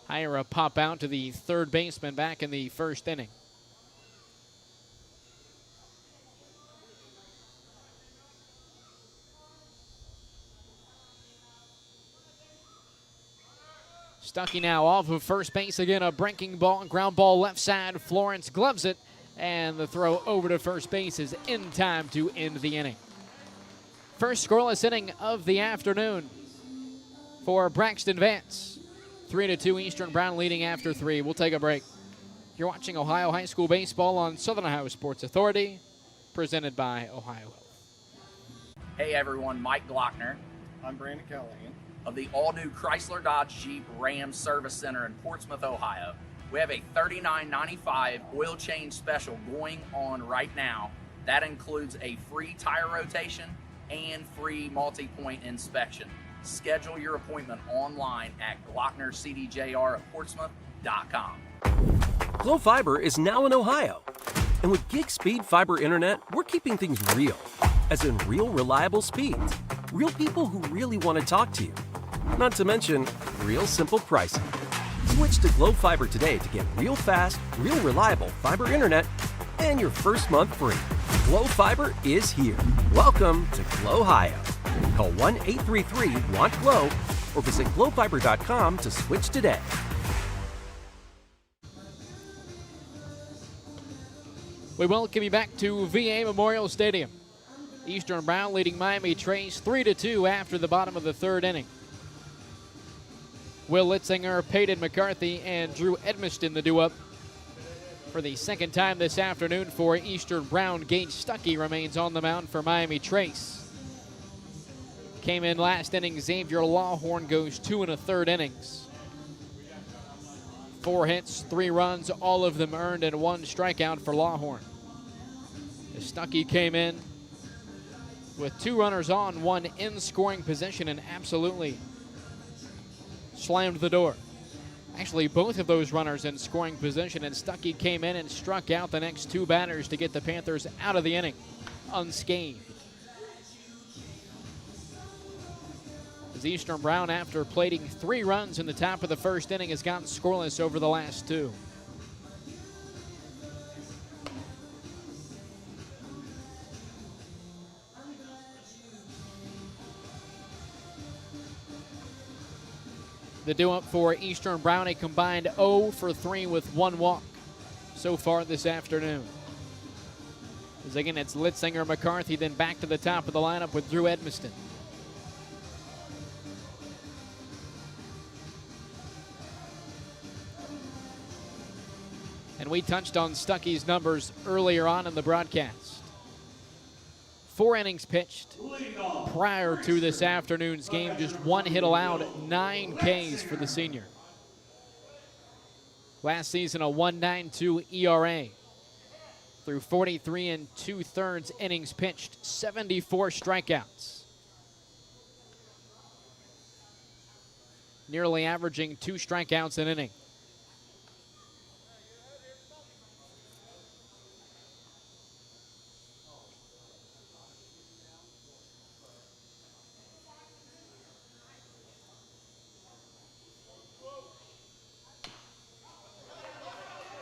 Heyer a pop out to the third baseman back in the first inning. Stuckey now off of first base again. A breaking ball, ground ball left side. Florence gloves it, and the throw over to first base is in time to end the inning. First scoreless inning of the afternoon for Braxton Vance. 3-2 Eastern Brown leading after 3. We'll take a break. You're watching Ohio High School Baseball on Southern Ohio Sports Authority, presented by Ohio Health. Hey everyone, Mike Glockner. I'm Brandon Callahan. Of the all-new Chrysler Dodge Jeep Ram Service Center in Portsmouth, Ohio. We have a $39.95 oil change special going on right now. That includes a free tire rotation and free multi-point inspection. Schedule your appointment online at GlocknerCDJR@Portsmouth.com. Glow Fiber is now in Ohio. And with gig speed fiber internet, we're keeping things real. As in real reliable speeds. Real people who really want to talk to you. Not to mention, real simple pricing. Switch to Glow Fiber today to get real fast, real reliable fiber internet and your first month free. Glow Fiber is here. Welcome to Glow Ohio. Call 1-833-WANT-GLOW or visit glowfiber.com to switch today. We welcome you back to VA Memorial Stadium. Eastern Brown leading Miami Trace 3-2 after the bottom of the third inning. Will Litzinger, Peyton McCarthy, and Drew Edmiston the do-up. For the second time this afternoon for Eastern Brown, Gage Stuckey remains on the mound for Miami Trace. Came in last inning, Xavier Lawhorn goes 2 1/3 innings. 4 hits, 3 runs, all of them earned, and 1 strikeout for Lawhorn. As Stuckey came in with 2 runners on, 1 in scoring position, and absolutely slammed the door. Actually, both of those runners in scoring position, and Stuckey came in and struck out the next two batters to get the Panthers out of the inning unscathed. As Eastern Brown, after plating 3 runs in the top of the first inning, has gotten scoreless over the last 2. The do-up for Eastern Brown, a combined 0 for 3 with 1 walk so far this afternoon. As again, it's Litzinger, McCarthy, then back to the top of the lineup with Drew Edmiston. And we touched on Stuckey's numbers earlier on in the broadcast. 4 innings pitched prior to this afternoon's game, just 1 hit allowed, 9 Ks for the senior. Last season, a 1.92 ERA. Through 43 2/3 innings pitched, 74 strikeouts. Nearly averaging 2 strikeouts an inning.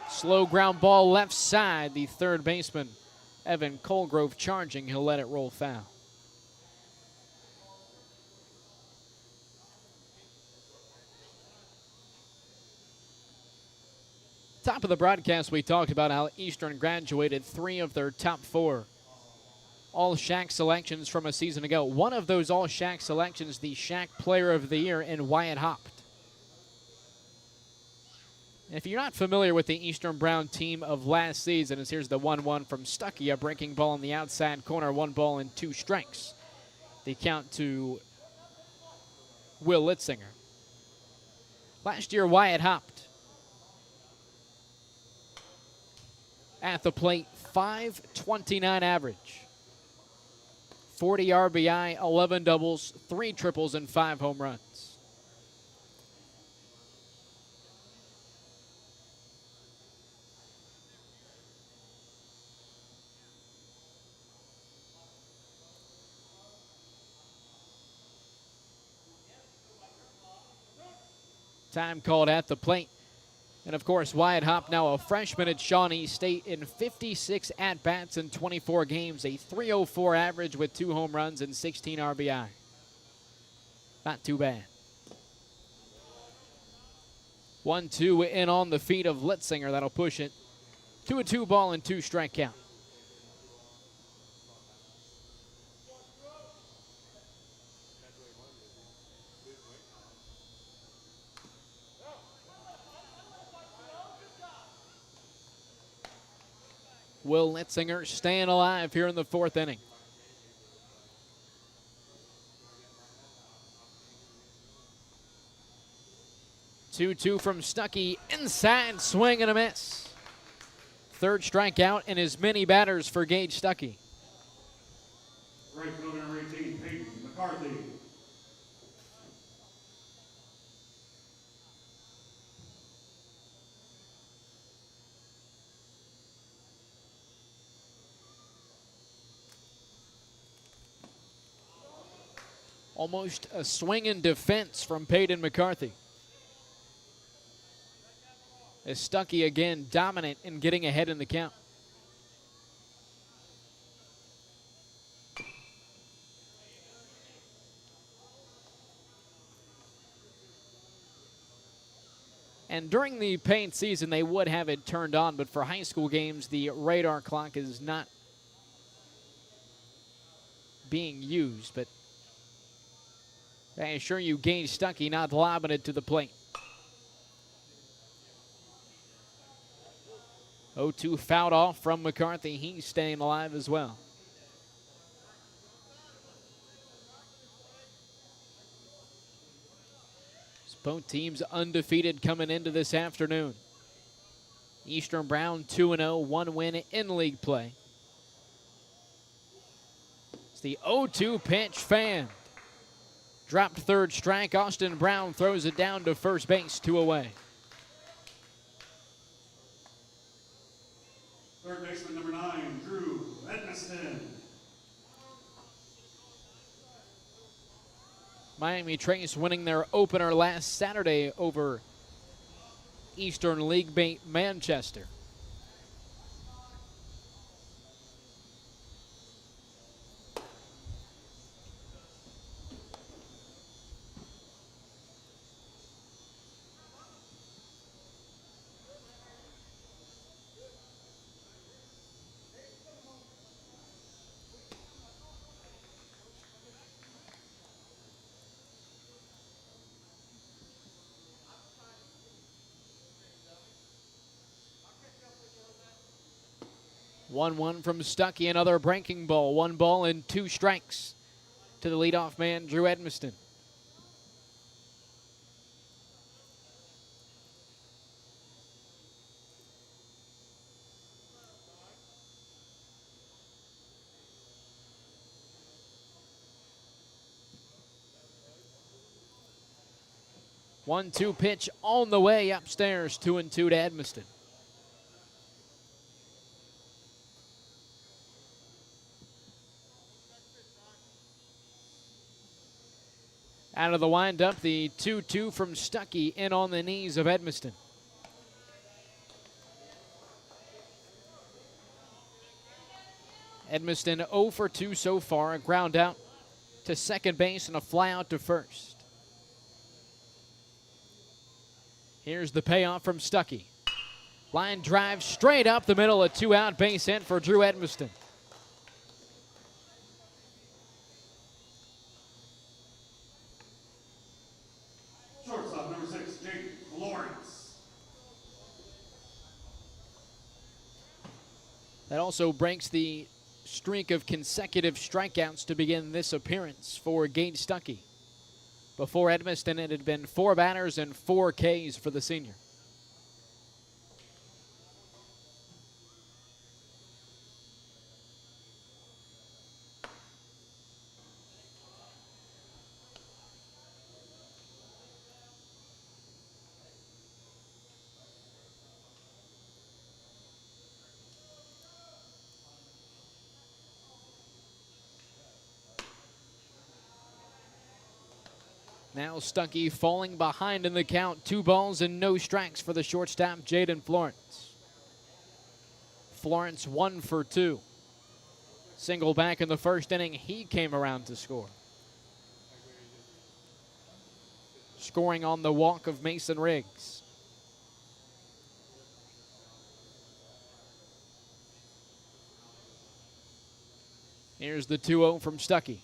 Slow ground ball left side. The third baseman, Evan Colgrove, charging. He'll let it roll foul. Top of the broadcast, we talked about how Eastern graduated 3 of their top 4 All-Shack selections from a season ago. One of those All-Shack selections, the Shack Player of the Year in Wyatt Hopt. If you're not familiar with the Eastern Brown team of last season, as here's the 1-1 from Stuckey, a breaking ball in the outside corner, 1 ball and 2 strikes. The count to Will Litzinger. Last year, Wyatt Hopt at the plate, .529 average. 40 RBI, 11 doubles, 3 triples, and 5 home runs. Time called at the plate. And of course, Wyatt Hopt, now a freshman at Shawnee State, in 56 at-bats in 24 games, a .304 average with 2 home runs and 16 RBI. Not too bad. 1-2 in on the feet of Litzinger. That'll push it to a 2 ball and 2 strike count. Will Litzinger staying alive here in the 4th inning. Two from Stuckey, inside swing and a miss. 3rd strikeout in as many batters for Gage Stuckey. Right fielder number 18, Peyton McCarthy. Almost a swing in defense from Peyton McCarthy. As Stuckey again dominant in getting ahead in the count. And during the paint season, they would have it turned on, but for high school games, the radar clock is not being used. But I assure you, Gage Stuckey not lobbing it to the plate. 0-2 fouled off from McCarthy. He's staying alive as well. Both teams undefeated coming into this afternoon. Eastern Brown 2-0, 1 win in league play. It's the 0-2 pitch, fanned. Dropped 3rd strike. Austin Brown throws it down to first base, 2 away. Third baseman number 9, Drew Edmiston. Miami Trace winning their opener last Saturday over Eastern League mate Manchester. One from Stuckey, another breaking ball. 1 ball and 2 strikes to the leadoff man, Drew Edmiston. One-two pitch on the way upstairs, 2-2 to Edmiston. Out of the windup, the 2-2 from Stuckey in on the knees of Edmiston. Edmiston 0 for 2 so far, a ground out to second base and a fly out to first. Here's the payoff from Stuckey. Line drive straight up the middle, a 2-out base hit for Drew Edmiston. Shortstop number 6, Jake Lawrence. That also breaks the streak of consecutive strikeouts to begin this appearance for Gage Stuckey. Before Edmiston, it had been 4 batters and 4 Ks for the senior. Now Stuckey falling behind in the count. 2 balls and no strikes for the shortstop, Jaden Florence. Florence 1 for 2. Single back in the first inning. He came around to score. Scoring on the walk of Mason Riggs. Here's the 2-0 from Stuckey.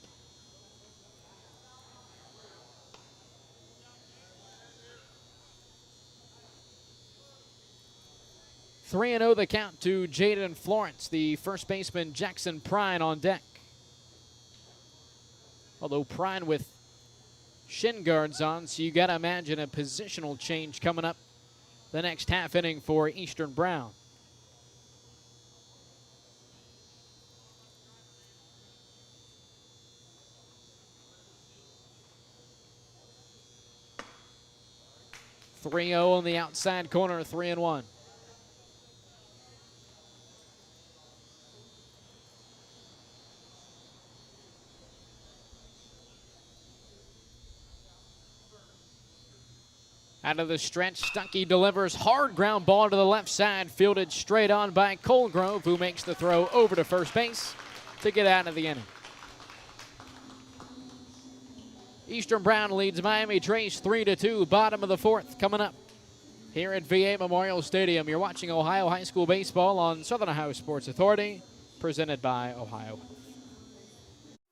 3-0 the count to Jaden Florence, the first baseman Jackson Prine on deck. Although Prine with shin guards on, so you got to imagine a positional change coming up the next half inning for Eastern Brown. (3-0) on the outside corner, 3-1. Out of the stretch, Stuckey delivers hard ground ball to the left side, fielded straight on by Colgrove, who makes the throw over to first base to get out of the inning. Eastern Brown leads Miami Trace 3-2, bottom of the 4th coming up here at VA Memorial Stadium. You're watching Ohio High School Baseball on Southern Ohio Sports Authority, presented by Ohio.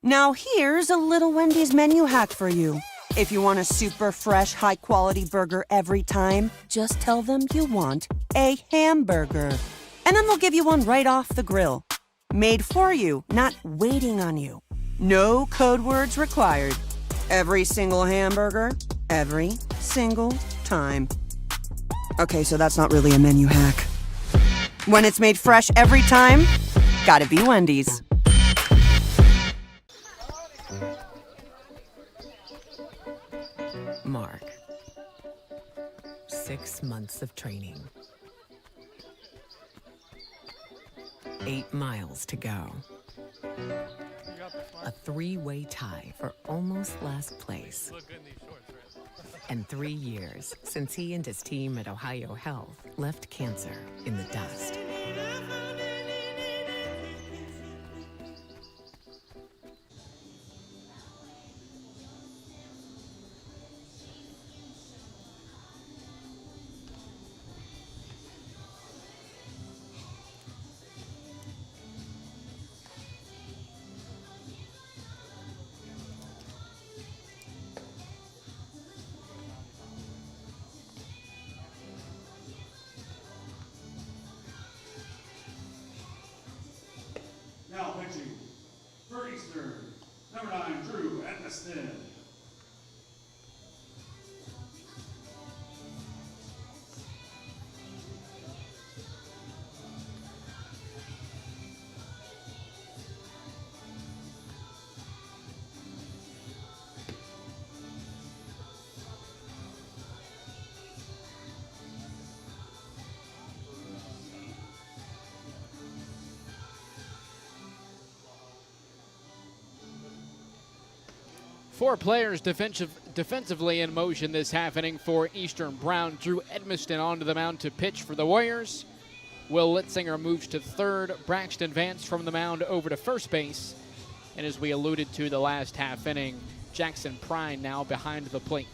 Now here's a little Wendy's menu hack for you. If you want a super fresh, high-quality burger every time, just tell them you want a hamburger. And then they'll give you one right off the grill. Made for you, not waiting on you. No code words required. Every single hamburger, every single time. Okay, so that's not really a menu hack. When it's made fresh every time, gotta be Wendy's. Mark. 6 months of training. 8 miles to go. A 3-way tie for almost last place. And 3 years since he and his team at Ohio Health left cancer in the dust. Now pitching for Eastern, number 9, Drew Edmiston. Four players defensively in motion this half inning for Eastern. Brown, Drew Edmiston onto the mound to pitch for the Warriors. Will Litzinger moves to third. Braxton Vance from the mound over to first base. And as we alluded to the last half inning, Jackson Prine now behind the plate.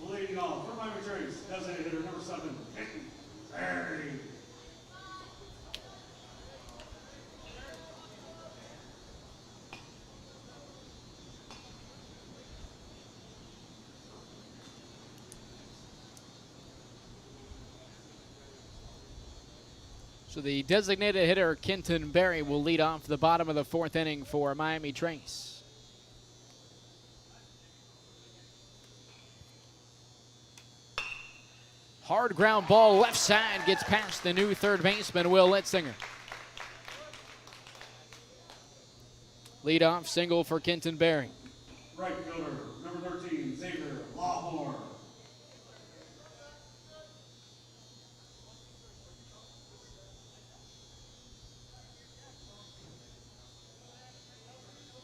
Leading off for Miami Trace, designated hitter number 7, Kenton Berry. So the designated hitter, Kenton Berry, will lead off the bottom of the 4th inning for Miami Trace. Hard ground ball left side, gets past the new third baseman, Will Litzinger. Lead off single for Kenton Berry. Right fielder, number 13, Xavier Lawhorn.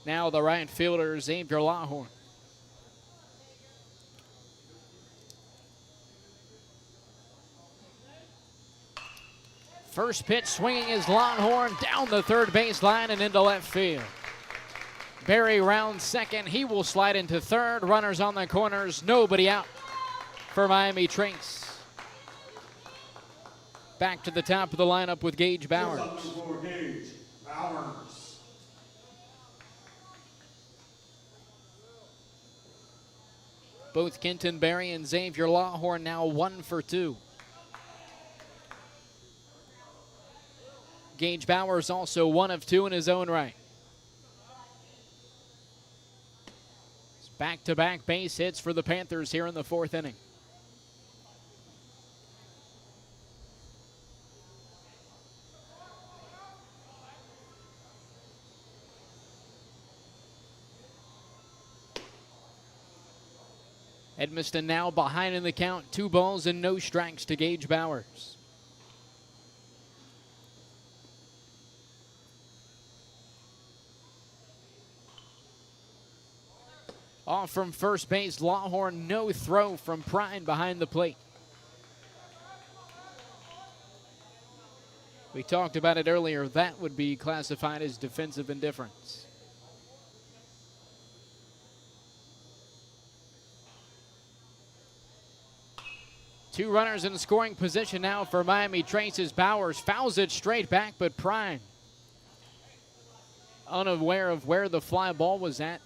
Now the right fielder, Xavier Lawhorn. First pitch swinging is Longhorn down the third baseline and into left field. Berry rounds second. He will slide into third. Runners on the corners. Nobody out for Miami Trace. Back to the top of the lineup with Gage Bowers. Number 4, Gage Bowers. Both Kenton Berry and Xavier Lawhorn now 1 for 2. Gage Bowers also 1 of 2 in his own right. Back-to-back base hits for the Panthers here in the 4th inning. Edmiston now behind in the count. 2 balls and no strikes to Gage Bowers. Off from first base, Lawhorn, no throw from Prine behind the plate. We talked about it earlier. That would be classified as defensive indifference. Two runners in scoring position now for Miami Trace's. Bowers fouls it straight back, but Prine, unaware of where the fly ball was at.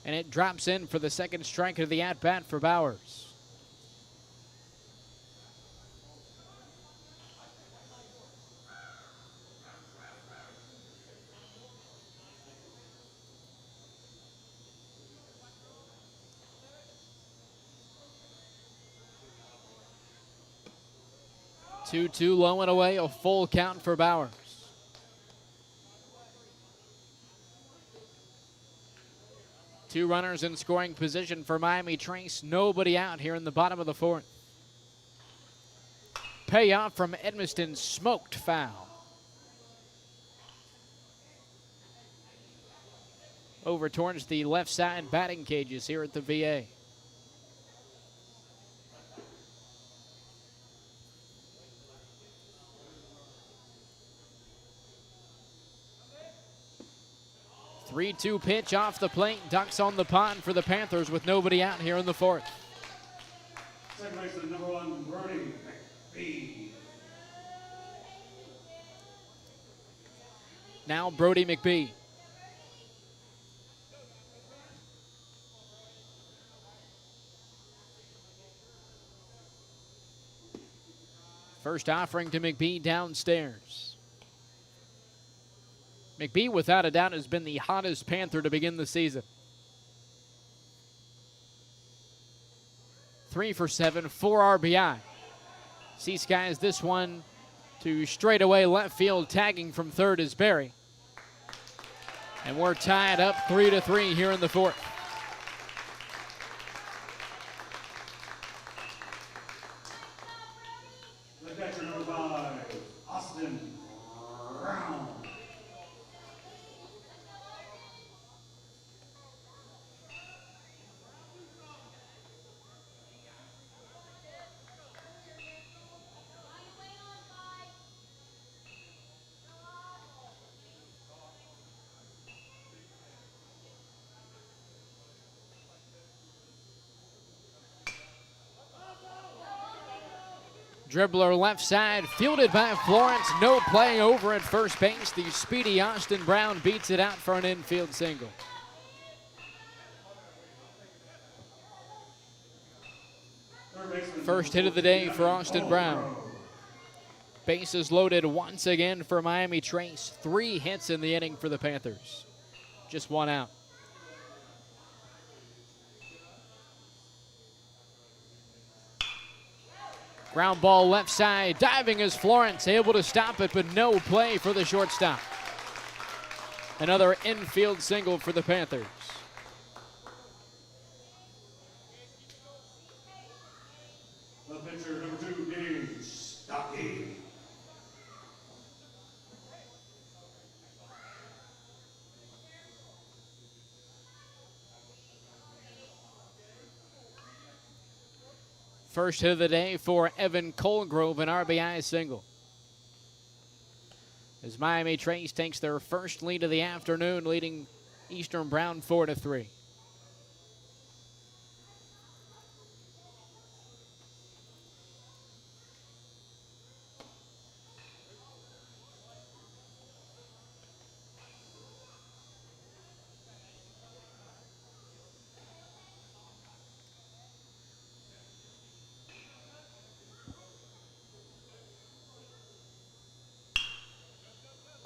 And it drops in for the second strike of the at-bat for Bowers. Two low and away, a full count for Bowers. Two runners in scoring position for Miami Trace. Nobody out here in the bottom of the fourth. Payoff from Edmiston, smoked foul. Over towards the left side batting cages here at the VA. Three-two pitch off the plate. Ducks on the pond for the Panthers with nobody out here in the fourth. Second baseman, number 1, Brody McBee. Now Brody McBee. First offering to McBee downstairs. McBee, without a doubt, has been the hottest Panther to begin the season. 3 for 7, 4 RBI. Sea Skies this one to straightaway left field. Tagging from third is Barry. And we're tied up 3-3 here in the fourth. The catcher, number 5, Austin Brown. Dribbler left side, fielded by Florence. No play over at first base. The speedy Austin Brown beats it out for an infield single. First hit of the day for Austin Brown. Bases loaded once again for Miami Trace. 3 hits in the inning for the Panthers. Just 1 out. Ground ball left side, diving is Florence, able to stop it, but no play for the shortstop. Another infield single for the Panthers. The pitcher, number 2, Gage Stocky. First hit of the day for Evan Colgrove, an RBI single. As Miami Trace takes their first lead of the afternoon, leading Eastern Brown 4-3.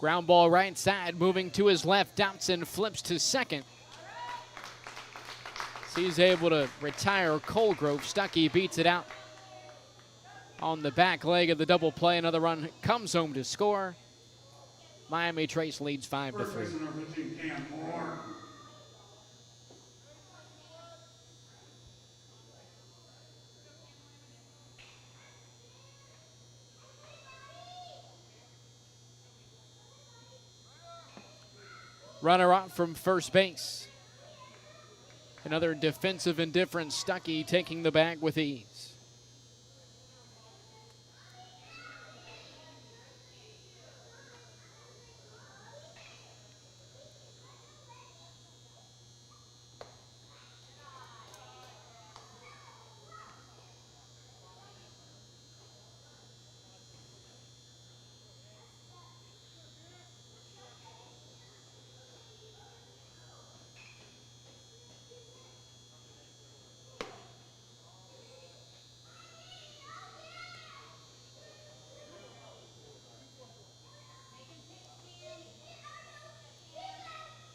Ground ball right side, moving to his left. Dobson flips to second. So he's able to retire Colgrove. Stuckey beats it out on the back leg of the double play. Another run comes home to score. Miami Trace leads 5-3. Runner up from first base. Another defensive indifference. Stuckey taking the bag with ease.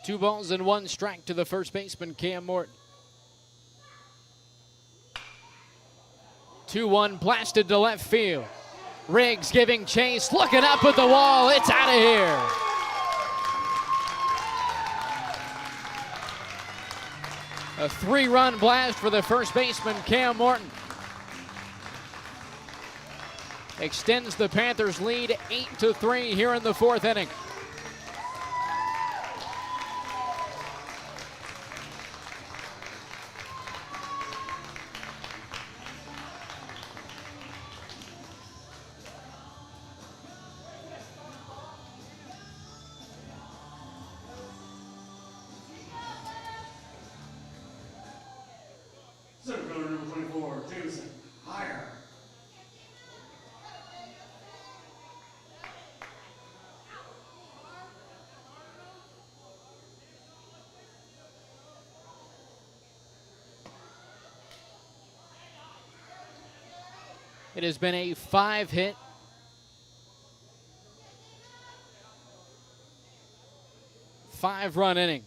Two balls and 1 strike to the first baseman, Cam Morton. 2-1 blasted to left field. Riggs giving chase, looking up at the wall. It's out of here. A 3-run blast for the first baseman, Cam Morton. Extends the Panthers' lead 8-3 here in the 4th inning. Center fielder number 24, Jameson. Higher. It has been a 5-hit, 5-run inning.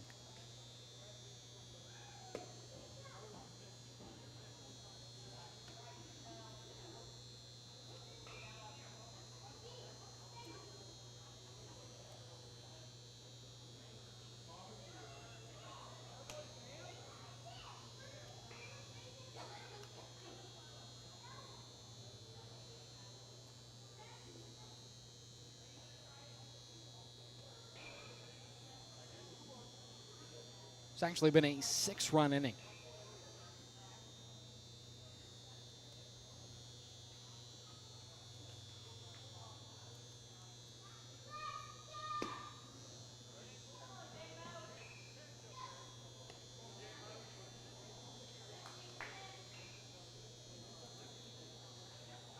It's actually been a 6-run inning.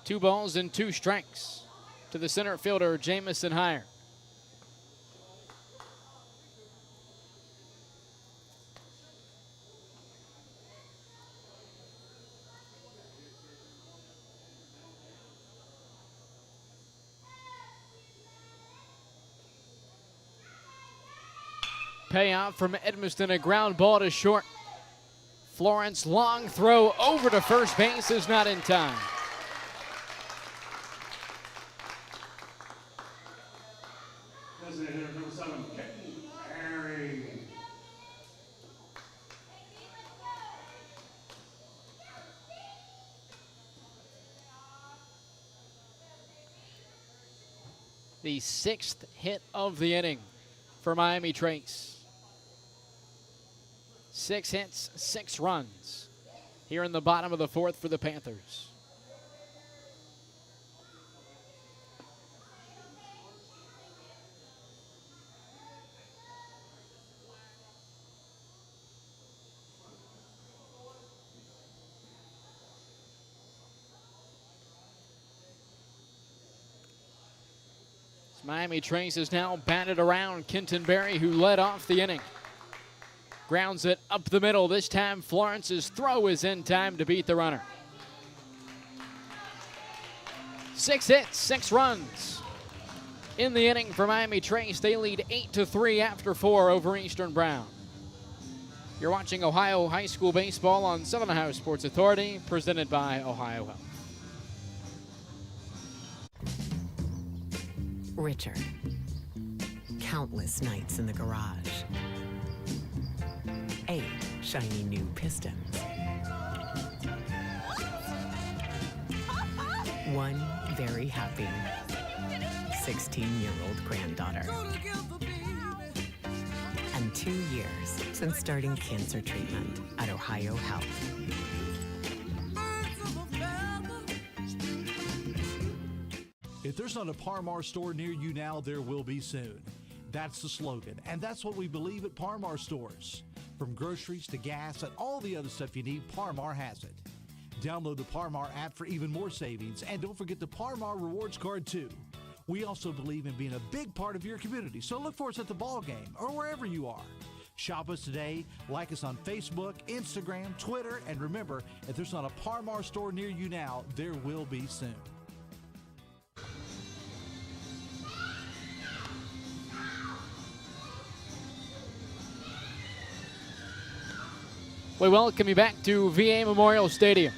Two balls and 2 strikes to the center fielder, Jamison Hire. Payoff from Edmiston, a ground ball to short. Florence, long throw over to first base is not in time. Designated hitter number 7, Kenton Perry. The 6th hit of the inning for Miami Trace. 6 hits, 6 runs here in the bottom of the 4th for the Panthers. Miami Trace is now batted around Kenton Berry, who led off the inning. Grounds it up the middle. This time Florence's throw is in time to beat the runner. 6 hits, 6 runs in the inning for Miami Trace. They lead 8-3 after 4 over Eastern Brown. You're watching Ohio High School Baseball on Southern Ohio Sports Authority, presented by Ohio Health. Richard. Countless nights in the garage. 8 shiny new pistons. 1 very happy 16-year-old granddaughter. And 2 years since starting cancer treatment at Ohio Health. If there's not a Par-Mar store near you now, there will be soon. That's the slogan, and that's what we believe at Par-Mar stores. From groceries to gas and all the other stuff you need, Par-Mar has it. Download the Par-Mar app for even more savings, and don't forget the Par-Mar rewards card too. We also believe in being a big part of your community, so look for us at the ball game or wherever you are. Shop us today, like us on Facebook, Instagram, Twitter, and remember, if there's not a Par-Mar store near you now, there will be soon. We welcome you back to VA Memorial Stadium.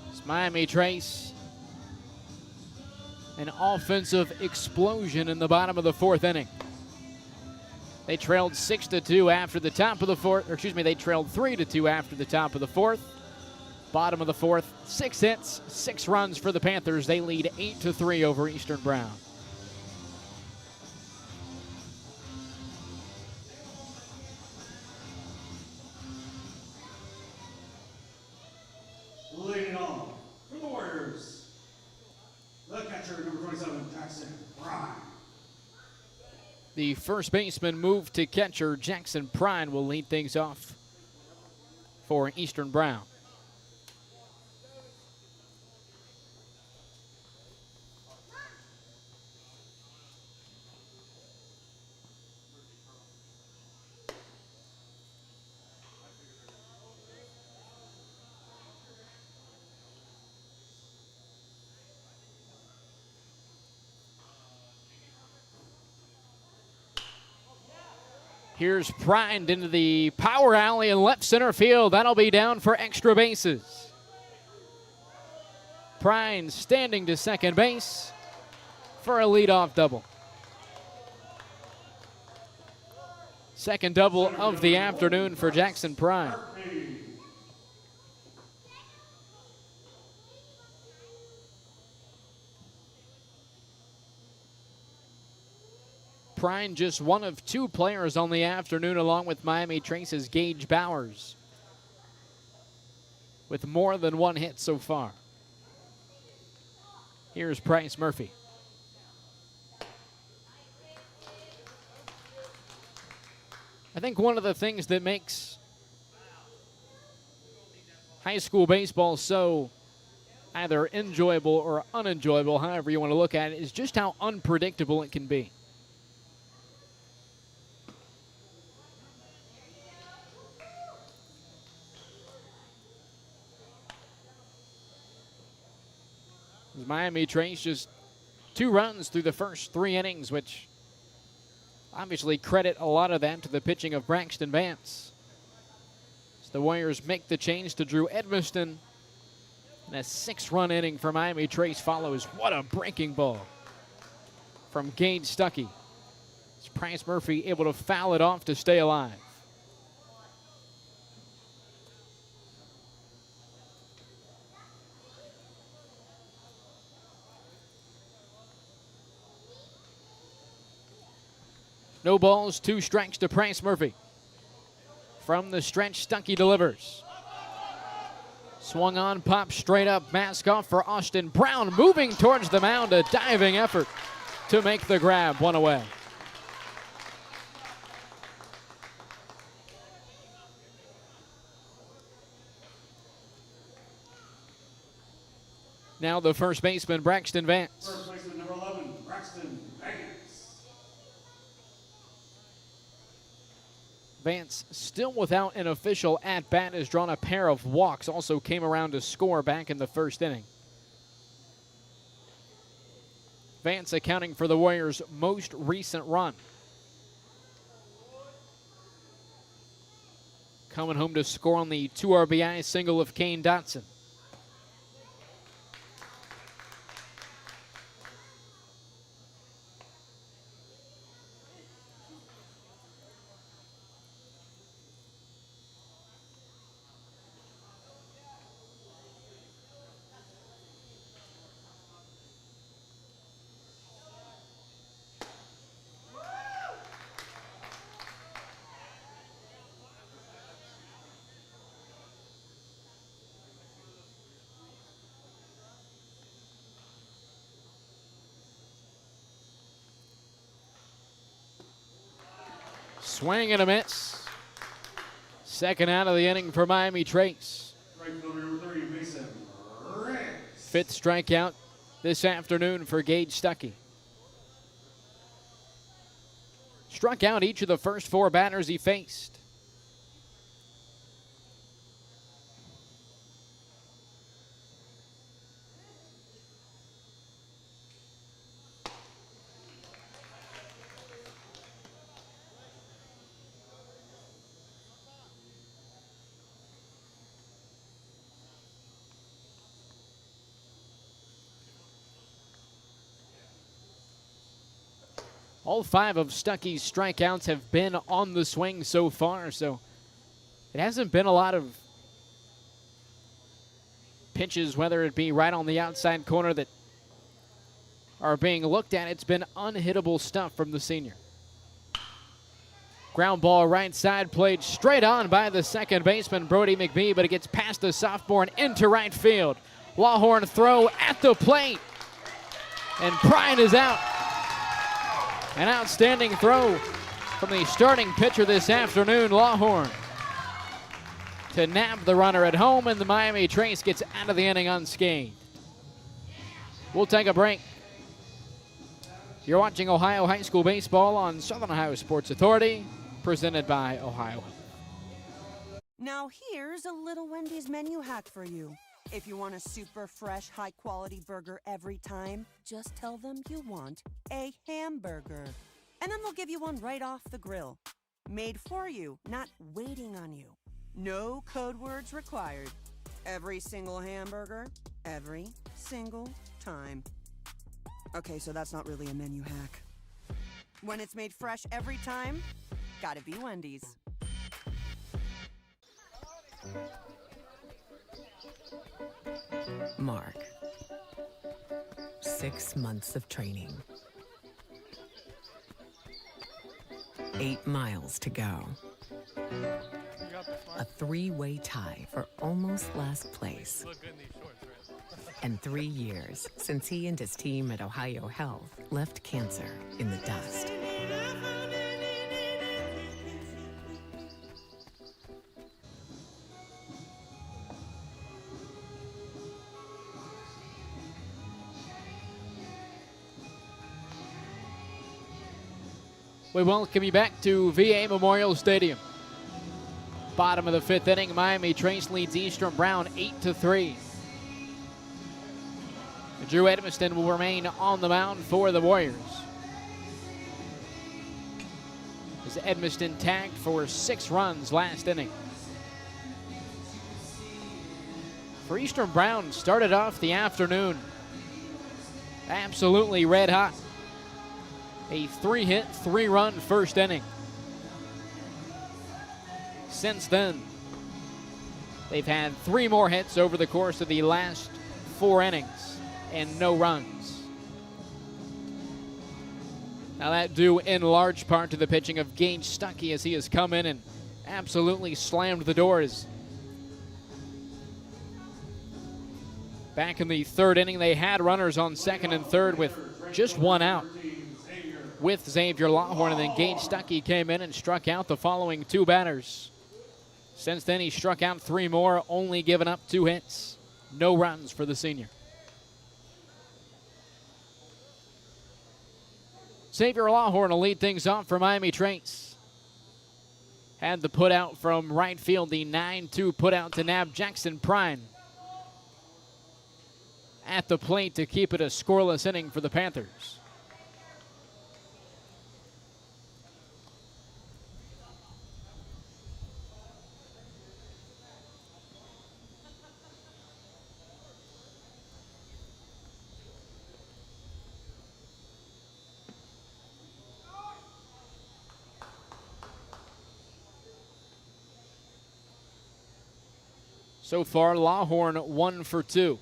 It's Miami Trace an offensive explosion in the bottom of the fourth inning. They trailed 6-2 after the top of the fourth, or excuse me, they trailed 3-2 after the top of the fourth. Bottom of the fourth, 6 hits, 6 runs for the Panthers. They lead 8-3 over Eastern Brown. Leading on for the Warriors, the catcher, number 27, Jackson Prime. The first baseman moved to catcher. Jackson Prine will lead things off for Eastern Brown. Here's Prine into the power alley in left center field. That'll be down for extra bases. Prine standing to second base for a leadoff double. Second double of the afternoon for Jackson Prine. Prine just one of 2 players on the afternoon, along with Miami Trace's Gage Bowers, with more than 1 hit so far. Here's Bryce Murphy. I think one of the things that makes high school baseball so either enjoyable or unenjoyable, however you want to look at it, is just how unpredictable it can be. Miami Trace just 2 runs through the first 3 innings, which obviously credit a lot of that to the pitching of Braxton Vance. As the Warriors make the change to Drew Edmiston, and a 6-run inning for Miami Trace follows. What a breaking ball from Gage Stuckey. As Bryce Murphy able to foul it off to stay alive. No balls, 2 strikes to Bryce Murphy. From the stretch, Stuckey delivers. Swung on, popped straight up, mask off for Austin Brown, moving towards the mound, a diving effort to make the grab, 1 away. Now the first baseman, Braxton Vance. First baseman, number 11, Braxton Vance. Vance, still without an official at-bat, has drawn a pair of walks. Also came around to score back in the first inning. Vance accounting for the Warriors' most recent run. Coming home to score on the 2 RBI single of Kane Dotson. Swing and a miss. Second out of the inning for Miami Trace. Strike number 3, Mason Ricks. 5th strikeout this afternoon for Gage Stuckey. Struck out each of the first 4 batters he faced. All 5 of Stuckey's strikeouts have been on the swing so far, so it hasn't been a lot of pitches, whether it be right on the outside corner, that are being looked at. It's been unhittable stuff from the senior. Ground ball right side, played straight on by the second baseman, Brody McBee, but it gets past the sophomore and into right field. Lawhorn throw at the plate, and Prine is out. An outstanding throw from the starting pitcher this afternoon, Lawhorn, to nab the runner at home, and the Miami Trace gets out of the inning unscathed. We'll take a break. You're watching Ohio High School Baseball on Southern Ohio Sports Authority, presented by Ohio. Now here's a little Wendy's menu hack for you. If you want a super fresh, high-quality burger every time, just tell them you want a hamburger. And then they'll give you one right off the grill. Made for you, not waiting on you. No code words required. Every single hamburger, every single time. Okay, so that's not really a menu hack. When it's made fresh every time, gotta be Wendy's. Mark. 6 months of training. 8 miles to go. A 3-way tie for almost last place. And 3 years since he and his team at Ohio Health left cancer in the dust. We welcome you back to VA Memorial Stadium. Bottom of the 5th inning, Miami Trace leads Eastern Brown 8-3. Drew Edmiston will remain on the mound for the Warriors. As Edmiston tagged for 6 runs last inning. For Eastern Brown, started off the afternoon absolutely red hot. A 3-hit, 3-run first inning. Since then, they've had 3 more hits over the course of the last 4 innings and no runs. Now that due in large part to the pitching of Gage Stuckey, as he has come in and absolutely slammed the doors. Back in the 3rd inning, they had runners on 2nd and 3rd with just 1 out with Xavier Lawhorn, and then Gage Stuckey came in and struck out the following 2 batters. Since then, he struck out 3 more, only given up 2 hits. No runs for the senior. Xavier Lawhorn will lead things off for Miami Trace. Had the put out from right field, the 9-2 put out to nab Jackson Prine at the plate to keep it a scoreless inning for the Panthers. So far, Lawhorn 1 for 2.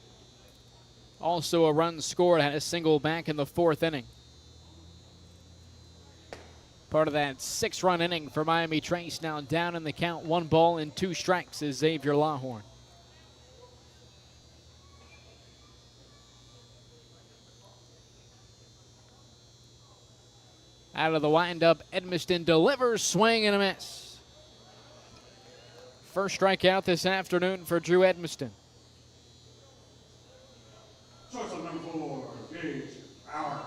Also a run scored, had a single back in the 4th inning. Part of that 6-run inning for Miami Trace, now down in the count, 1 ball and 2 strikes is Xavier Lawhorn. Out of the windup, Edmiston delivers, swing and a miss. First strikeout this afternoon for Drew Edmiston. Shortstop number 4, Gage Bauer.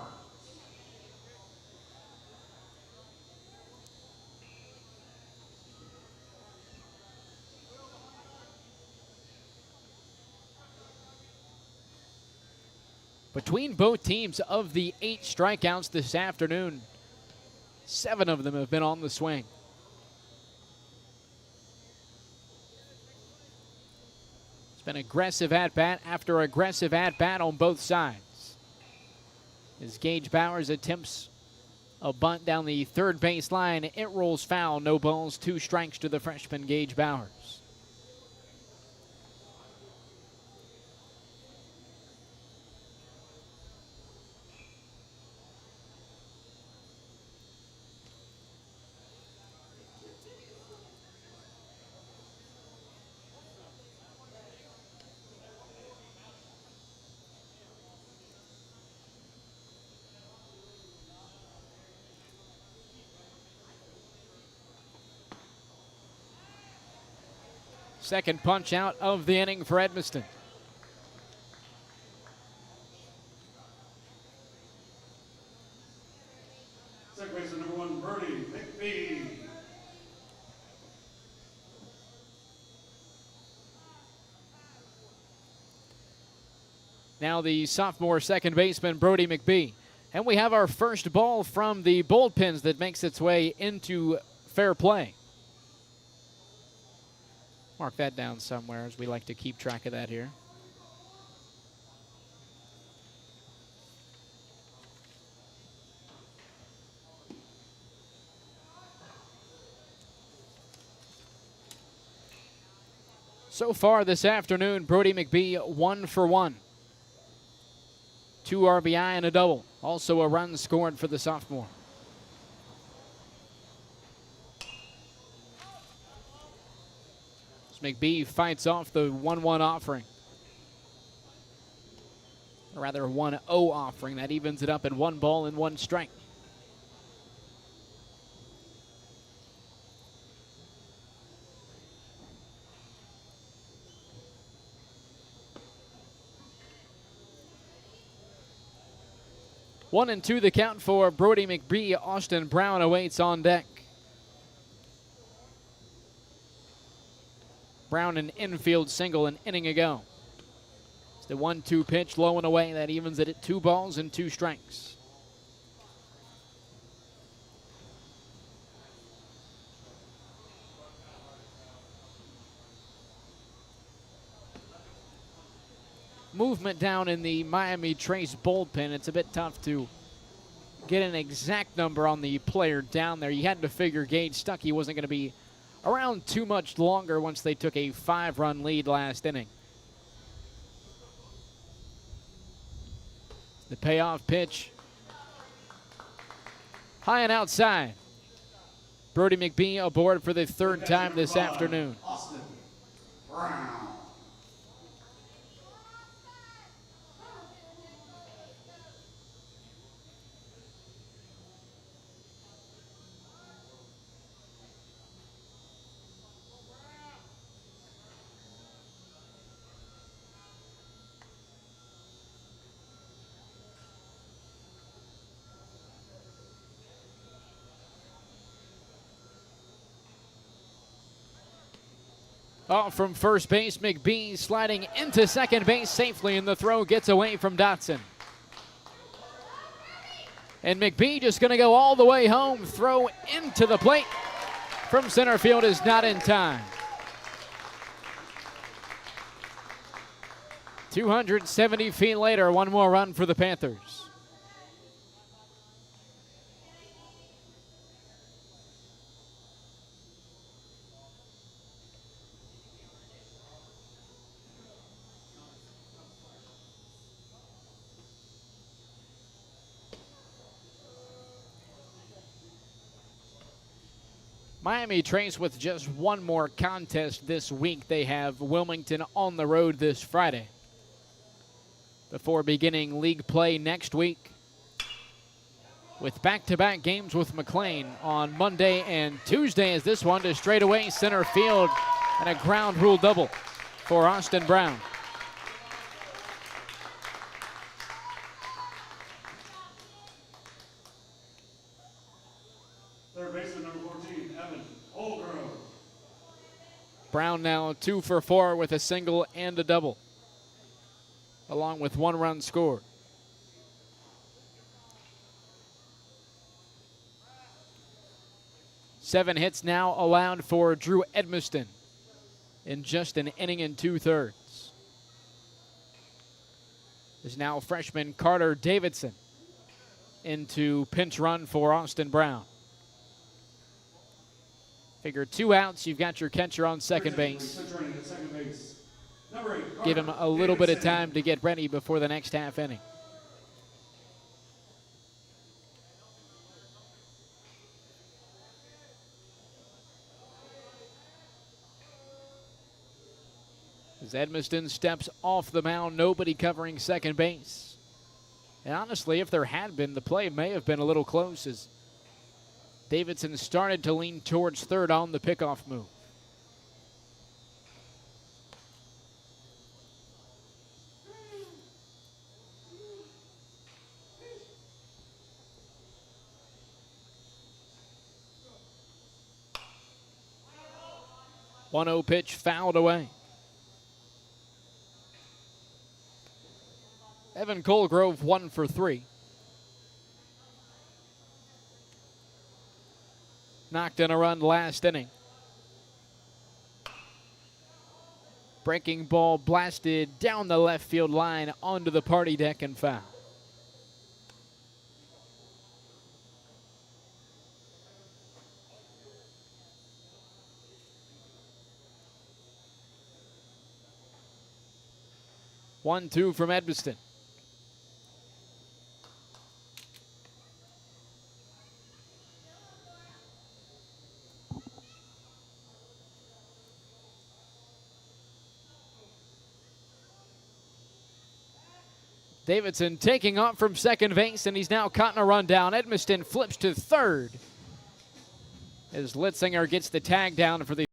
Between both teams, of the 8 strikeouts this afternoon, 7 of them have been on the swing. Been aggressive at-bat after aggressive at-bat on both sides. As Gage Bowers attempts A bunt down the third base line. It rolls foul. No balls, 2 strikes to the freshman Gage Bowers. Second punch out of the inning for Edmiston. Second baseman number 1, Brody McBee. Now the sophomore second baseman, Brody McBee. And we have our first ball from the bullpens that makes its way into fair play. Mark that down somewhere, as we like to keep track of that here. So far this afternoon, Brody McBee 1 for 1. 2 RBI and a double. Also a run scored for the sophomore. McBee fights off the 1-1 offering. Or rather, 1-0 offering. That evens it up at 1 ball and 1 strike. One and 2 the count for Brody McBee. Austin Brown awaits on deck. Brown an infield single an inning ago. It's the 1-2 pitch low and away. That evens it at 2 balls and 2 strikes. Movement down in the Miami Trace bullpen. It's a bit tough to get an exact number on the player down there. You had to figure Gage Stuckey wasn't going to be around too much longer once they took a 5-run lead last inning. The payoff pitch. High and outside. Brody McBee aboard for the 3rd time this afternoon. Austin Brown. Off from first base, McBee sliding into second base safely, and the throw gets away from Dotson. And McBee just going to go all the way home. Throw into the plate from center field is not in time. 270 feet later, 1 more run for the Panthers. Miami Trace with just 1 more contest this week. They have Wilmington on the road this Friday before beginning league play next week, with back-to-back games with McLean on Monday and Tuesday, as this one to straightaway center field and a ground rule double for Austin Brown. Third baseman number 14, Evan Holgrove. Brown now 2 for 4 with a single and a double, along with 1 run scored. Seven hits now allowed for Drew Edmiston in just an inning and 2/3. Is now freshman Carter Davidson into pinch run for Austin Brown. Figure 2 outs, you've got your catcher on second base. Give him a little bit of time to get ready before the next half inning. As Edmiston steps off the mound, nobody covering second base. And honestly, if there had been, the play may have been a little close as Davidson started to lean towards third on the pickoff move. One 1-0 pitch fouled away. Evan Colgrove 1 for 3. Knocked in a run last inning. Breaking ball blasted down the left field line onto the party deck and foul. One, two from Edmiston. Davidson taking off from second base, and he's now caught in a run down. Edmiston flips to third as Litzinger gets the tag down for the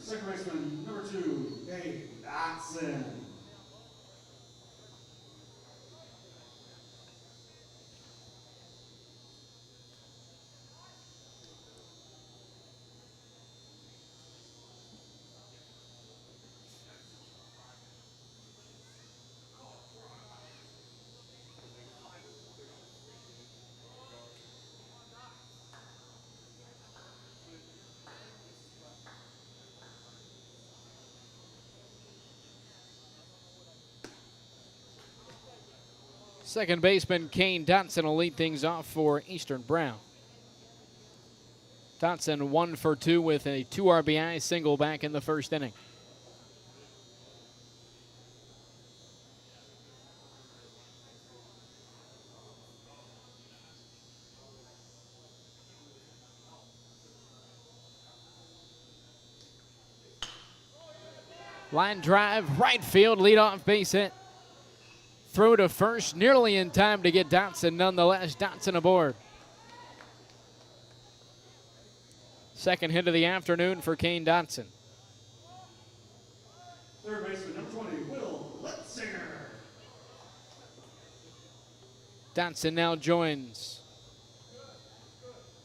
second baseman, number 2, Dave Dotson. second baseman Kane Dotson will lead things off for Eastern Brown. Dotson 1 for 2 with a 2 RBI single back in the first inning. Line drive, right field, leadoff base hit. Throw to first, nearly in time to get Dotson. Nonetheless, Dotson aboard. Second hit of the afternoon for Kane Dotson. Third baseman, number 20, Will Letzinger. Dotson now joins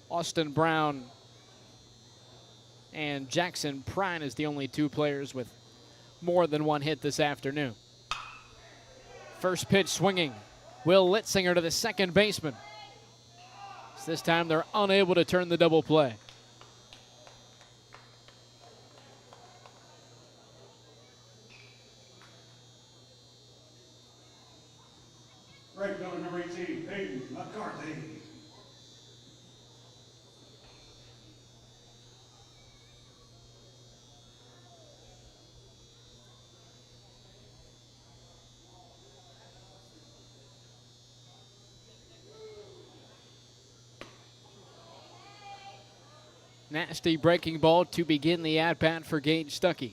Austin Brown and Jackson Prine as the only two players with more than one hit this afternoon. First pitch swinging. Will Litzinger to the second baseman. This time they're unable to turn the double play. Right fielder, number 18, Peyton McCarthy. Nasty breaking ball to begin the at-bat for Gage Stuckey.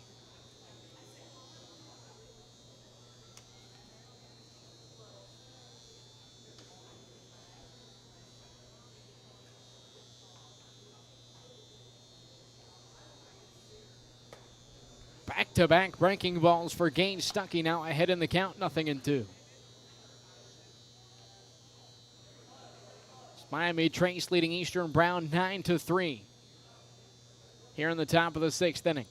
Back-to-back breaking balls for Gage Stuckey, now ahead in the count, 0-2. Miami Trace leading Eastern Brown 9-3. Here in the top of the sixth inning.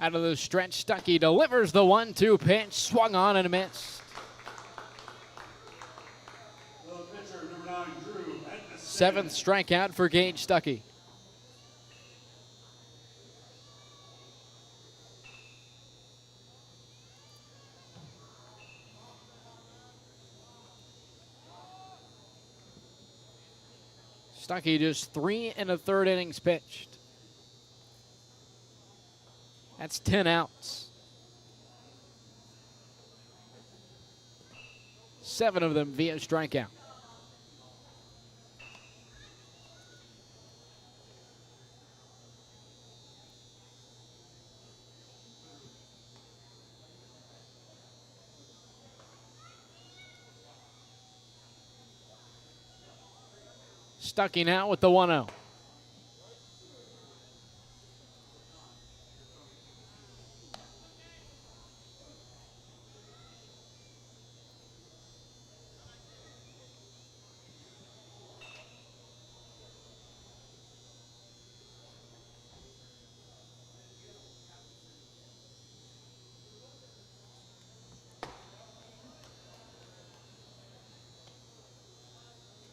Out of the stretch, Stuckey delivers the 1-2 pitch, swung on and missed. Seventh strikeout for Gage Stuckey. Stuckey just 3 1/3 innings pitched. That's 10 outs. 7 of them via strikeout. Stuckey now with the 1-0.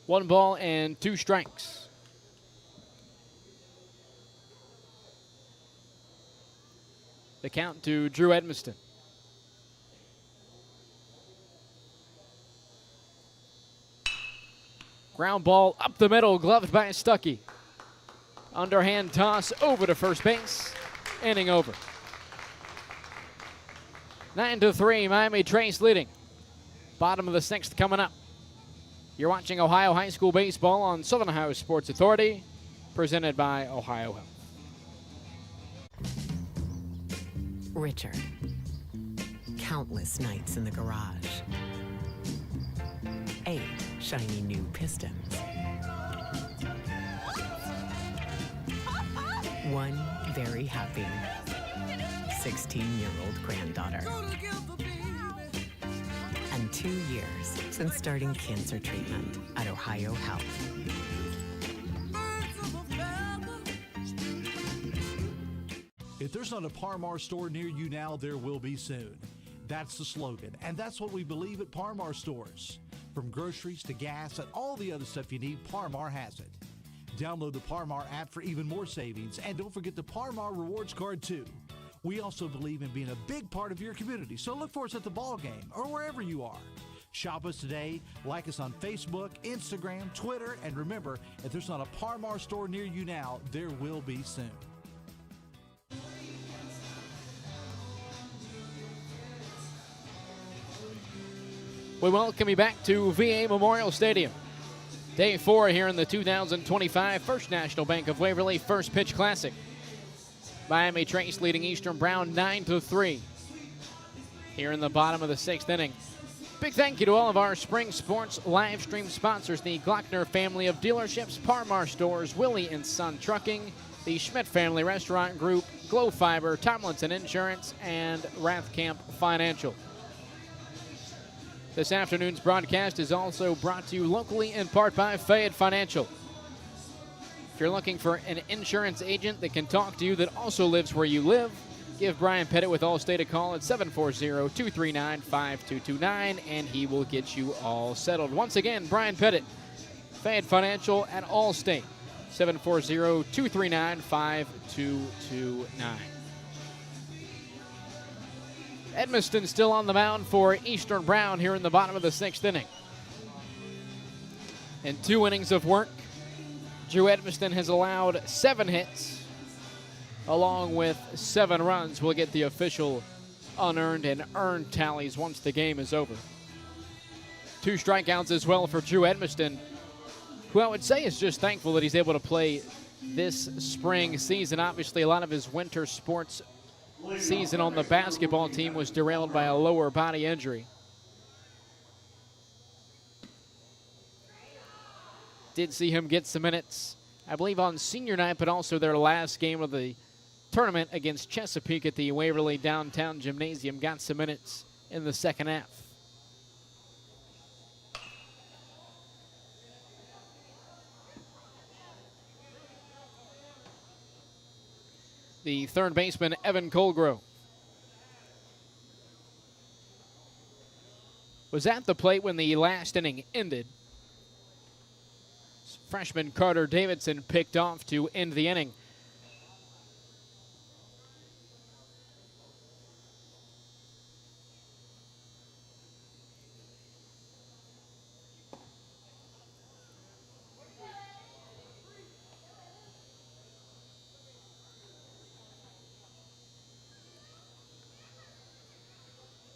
One ball and 2 strikes. The count to Drew Edmiston. Ground ball up the middle, gloved by Stuckey. Underhand toss over to first base. Inning over. 9-3, Miami Trace leading. Bottom of the sixth coming up. You're watching Ohio High School Baseball on Southern Ohio Sports Authority, presented by Ohio Health. Richard. Countless nights in the garage. 8 shiny new pistons. 1 very happy 16-year-old granddaughter. And 2 years since starting cancer treatment at Ohio Health. If there's not a Par-Mar store near you now, there will be soon. That's the slogan, and that's what we believe at Par-Mar stores. From groceries to gas and all the other stuff you need, Par-Mar has it. Download the Par-Mar app for even more savings, and don't forget the Par-Mar rewards card too. We also believe in being a big part of your community, so look for us at the ball game or wherever you are. Shop us today, like us on Facebook, Instagram, Twitter, and remember, if there's not a Par Mar store near you now, there will be soon. We welcome you back to VA Memorial Stadium. Day 4 here in the 2025 First National Bank of Waverly First Pitch Classic. Miami Trace leading Eastern Brown 9-3 here in the bottom of the 6th inning. Big thank you to all of our spring sports live stream sponsors, the Glockner family of dealerships, Par Mar stores, Willie & Son Trucking, the Schmidt family restaurant group, Glow Fiber, Tomlinson Insurance, and Rathkamp Financial. This afternoon's broadcast is also brought to you locally in part by Fayette Financial. If you're looking for an insurance agent that can talk to you that also lives where you live, give Brian Pettit with Allstate a call at 740-239-5229, and he will get you all settled. Once again, Brian Pettit, Fayette Financial at Allstate, 740-239-5229. Edmiston still on the mound for Eastern Brown here in the bottom of the 6th inning. In 2 innings of work, Drew Edmiston has allowed 7 hits, along with 7 runs. We'll get the official unearned and earned tallies once the game is over. 2 strikeouts as well for Drew Edmiston, who I would say is just thankful that he's able to play this spring season. Obviously, a lot of his winter sports season on the basketball team was derailed by a lower body injury. Did see him get some minutes, I believe, on senior night, but also their last game of the tournament against Chesapeake at the Waverly Downtown Gymnasium. Got some minutes in the second half. The third baseman, Evan Colgrove, was at the plate when the last inning ended. Freshman Carter Davidson picked off to end the inning.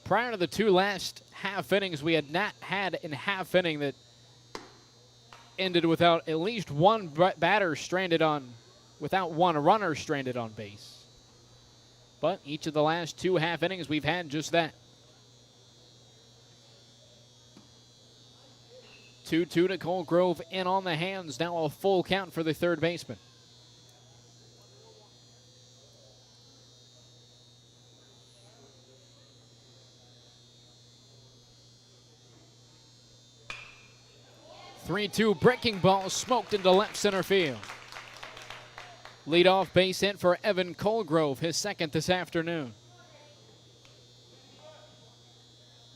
Prior to the 2 last half innings, we had not had a half inning that ended without at least 1 batter stranded on, without 1 runner stranded on base. But each of the last 2 half innings, we've had just that. 2-2 to Colgrove in on the hands. Now a full count for the third baseman. Three-two breaking ball smoked into left center field. Leadoff base hit for Evan Colgrove, his second this afternoon.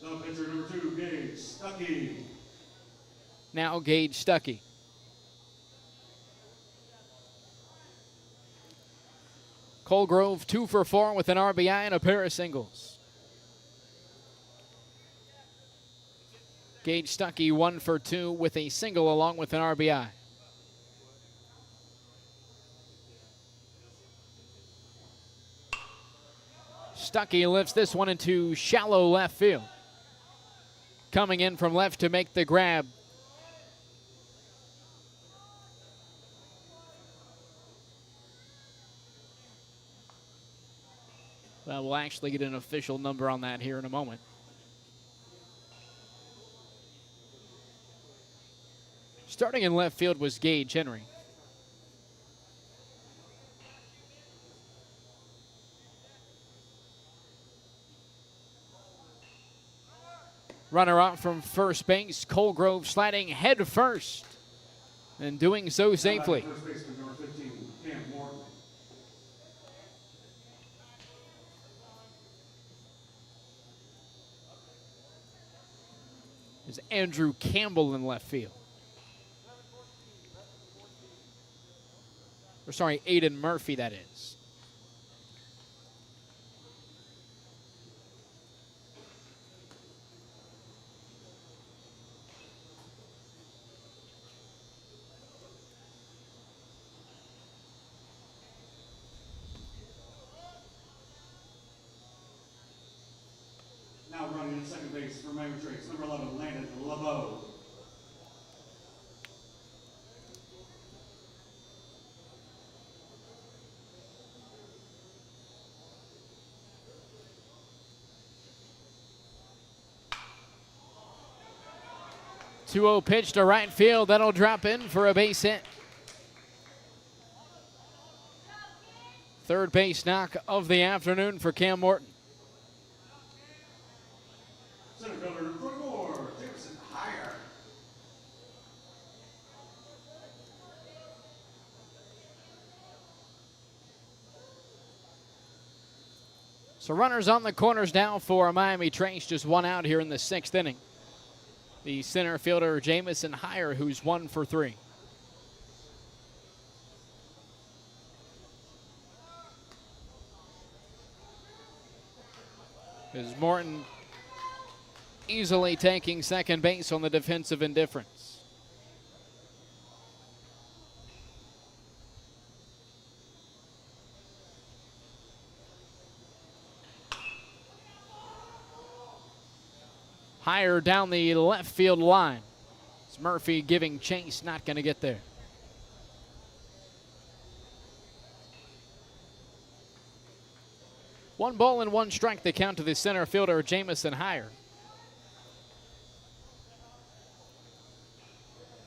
The pitcher number 2, Gage Stuckey. Now Gage Stuckey. Colgrove 2 for 4 with an RBI and a pair of singles. Gage Stuckey 1 for 2 with a single along with an RBI. Stuckey lifts this one into shallow left field. Coming in from left to make the grab. Well, we'll actually get an official number on that here in a moment. Starting in left field was Gage Henry. Runner up from first base, Colgrove sliding head first and doing so safely. First baseman number 15, Cam Morton. There's Andrew Campbell in left field. Or sorry, Aiden Murphy, that is. second base for Miami Trace, number 11, Landon LeBeau. Two-0 pitch to right field. That'll drop in for a base hit. Third base knock of the afternoon for Cam Morton. Center fielder number 24, Jameson Higher. So runners on the corners now for Miami Trace. Just one out here in the sixth inning. The center fielder, Jamison Higher, who's 1 for 3. As Morton easily taking second base on the defensive indifference. Higher down the left field line. It's Murphy giving chase, not going to get there. One ball and one strike, the count to the center fielder, Jamison Higher.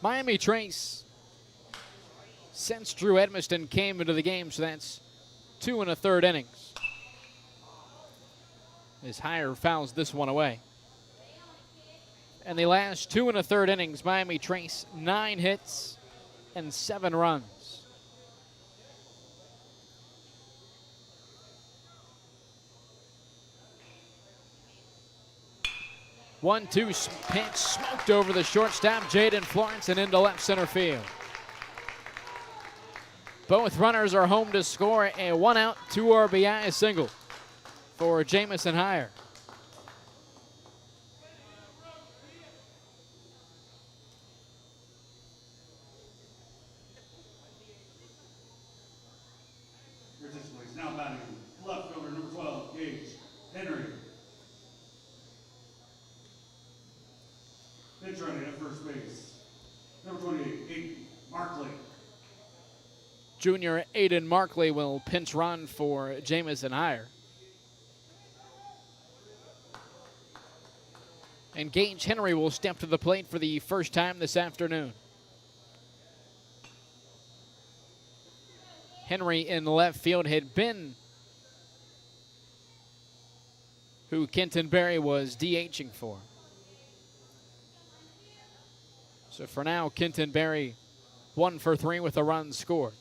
Miami Trace, since Drew Edmiston came into the game, so that's 2 1/3 innings. As Higher fouls this one away. And the last 2 1/3 innings, Miami Trace 9 hits and 7 runs. 1-2 pitch smoked over the shortstop, Jaden Florence, and into left center field. Both runners are home to score a 1-out, 2 RBI single for Jamison Higher. Now batting, left fielder number 12, Gage Henry. Pitch running at first base, number 28, Aiden Markley. Junior Aiden Markley will pinch run for Jamison Higher. And Gage Henry will step to the plate for the first time this afternoon. Henry in left field had been who Kenton Berry was DHing for. So for now, Kenton Berry 1 for 3 with a run scored.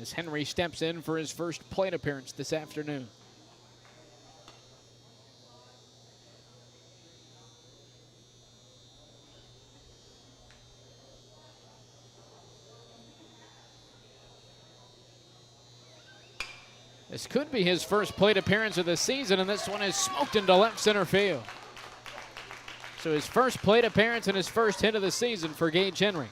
As Henry steps in for his first plate appearance this afternoon. This could be his first plate appearance of the season, and this one is smoked into left center field. So his first plate appearance and his first hit of the season for Gage Henry.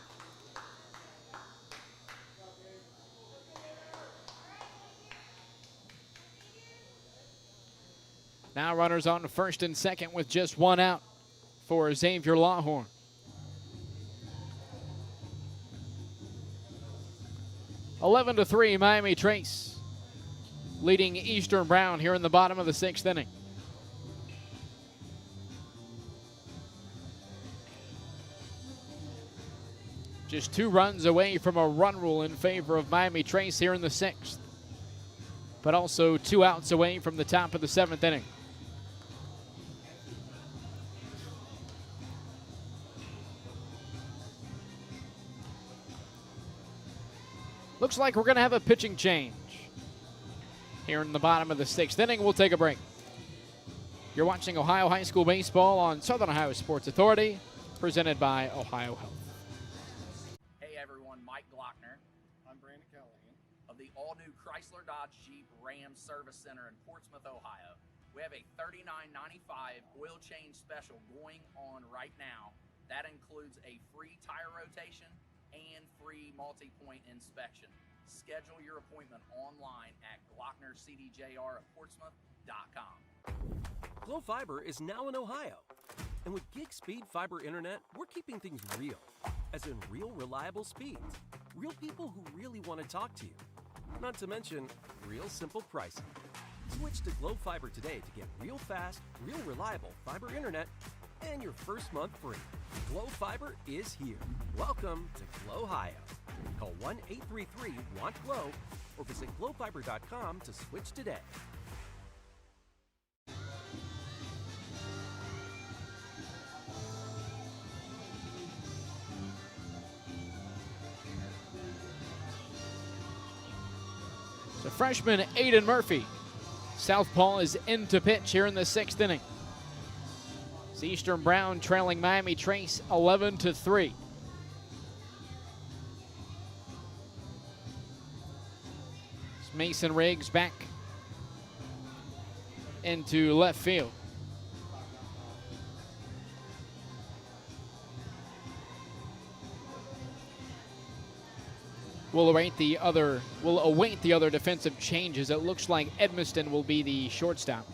Now runners on first and second with just 1 out for Xavier Lawhorn. (11-3) Miami Trace, leading Eastern Brown here in the bottom of the 6th inning. Just 2 runs away from a run rule in favor of Miami Trace here in the 6th, but also 2 outs away from the top of the 7th inning. Looks like we're going to have a pitching change here in the bottom of the 6th inning. We'll take a break. You're watching Ohio High School Baseball on Southern Ohio Sports Authority, presented by Ohio Health. Hey everyone, Mike Glockner. I'm Brandon Callahan. Of the all-new Chrysler Dodge Jeep Ram Service Center in Portsmouth, Ohio. We have a $39.95 oil change special going on right now. That includes a free tire rotation and free multi-point inspection. Schedule your appointment online at glocknercdjr@portsmouth.com. Glow Fiber is now in Ohio. And with gig speed fiber internet, we're keeping things real. As in real reliable speeds. Real people who really want to talk to you. Not to mention, real simple pricing. Switch to Glow Fiber today to get real fast, real reliable fiber internet and your first month free. Glow Fiber is here. Welcome to Glow Ohio. Call 1-833-WANT-GLOW or visit glowfiber.com to switch today. So freshman Aiden Murphy, southpaw, is into pitch here in the 6th inning. It's Eastern Brown trailing Miami Trace 11-3. It's Mason Riggs back into left field. We'll await the other defensive changes. It looks like Edmiston will be the shortstop.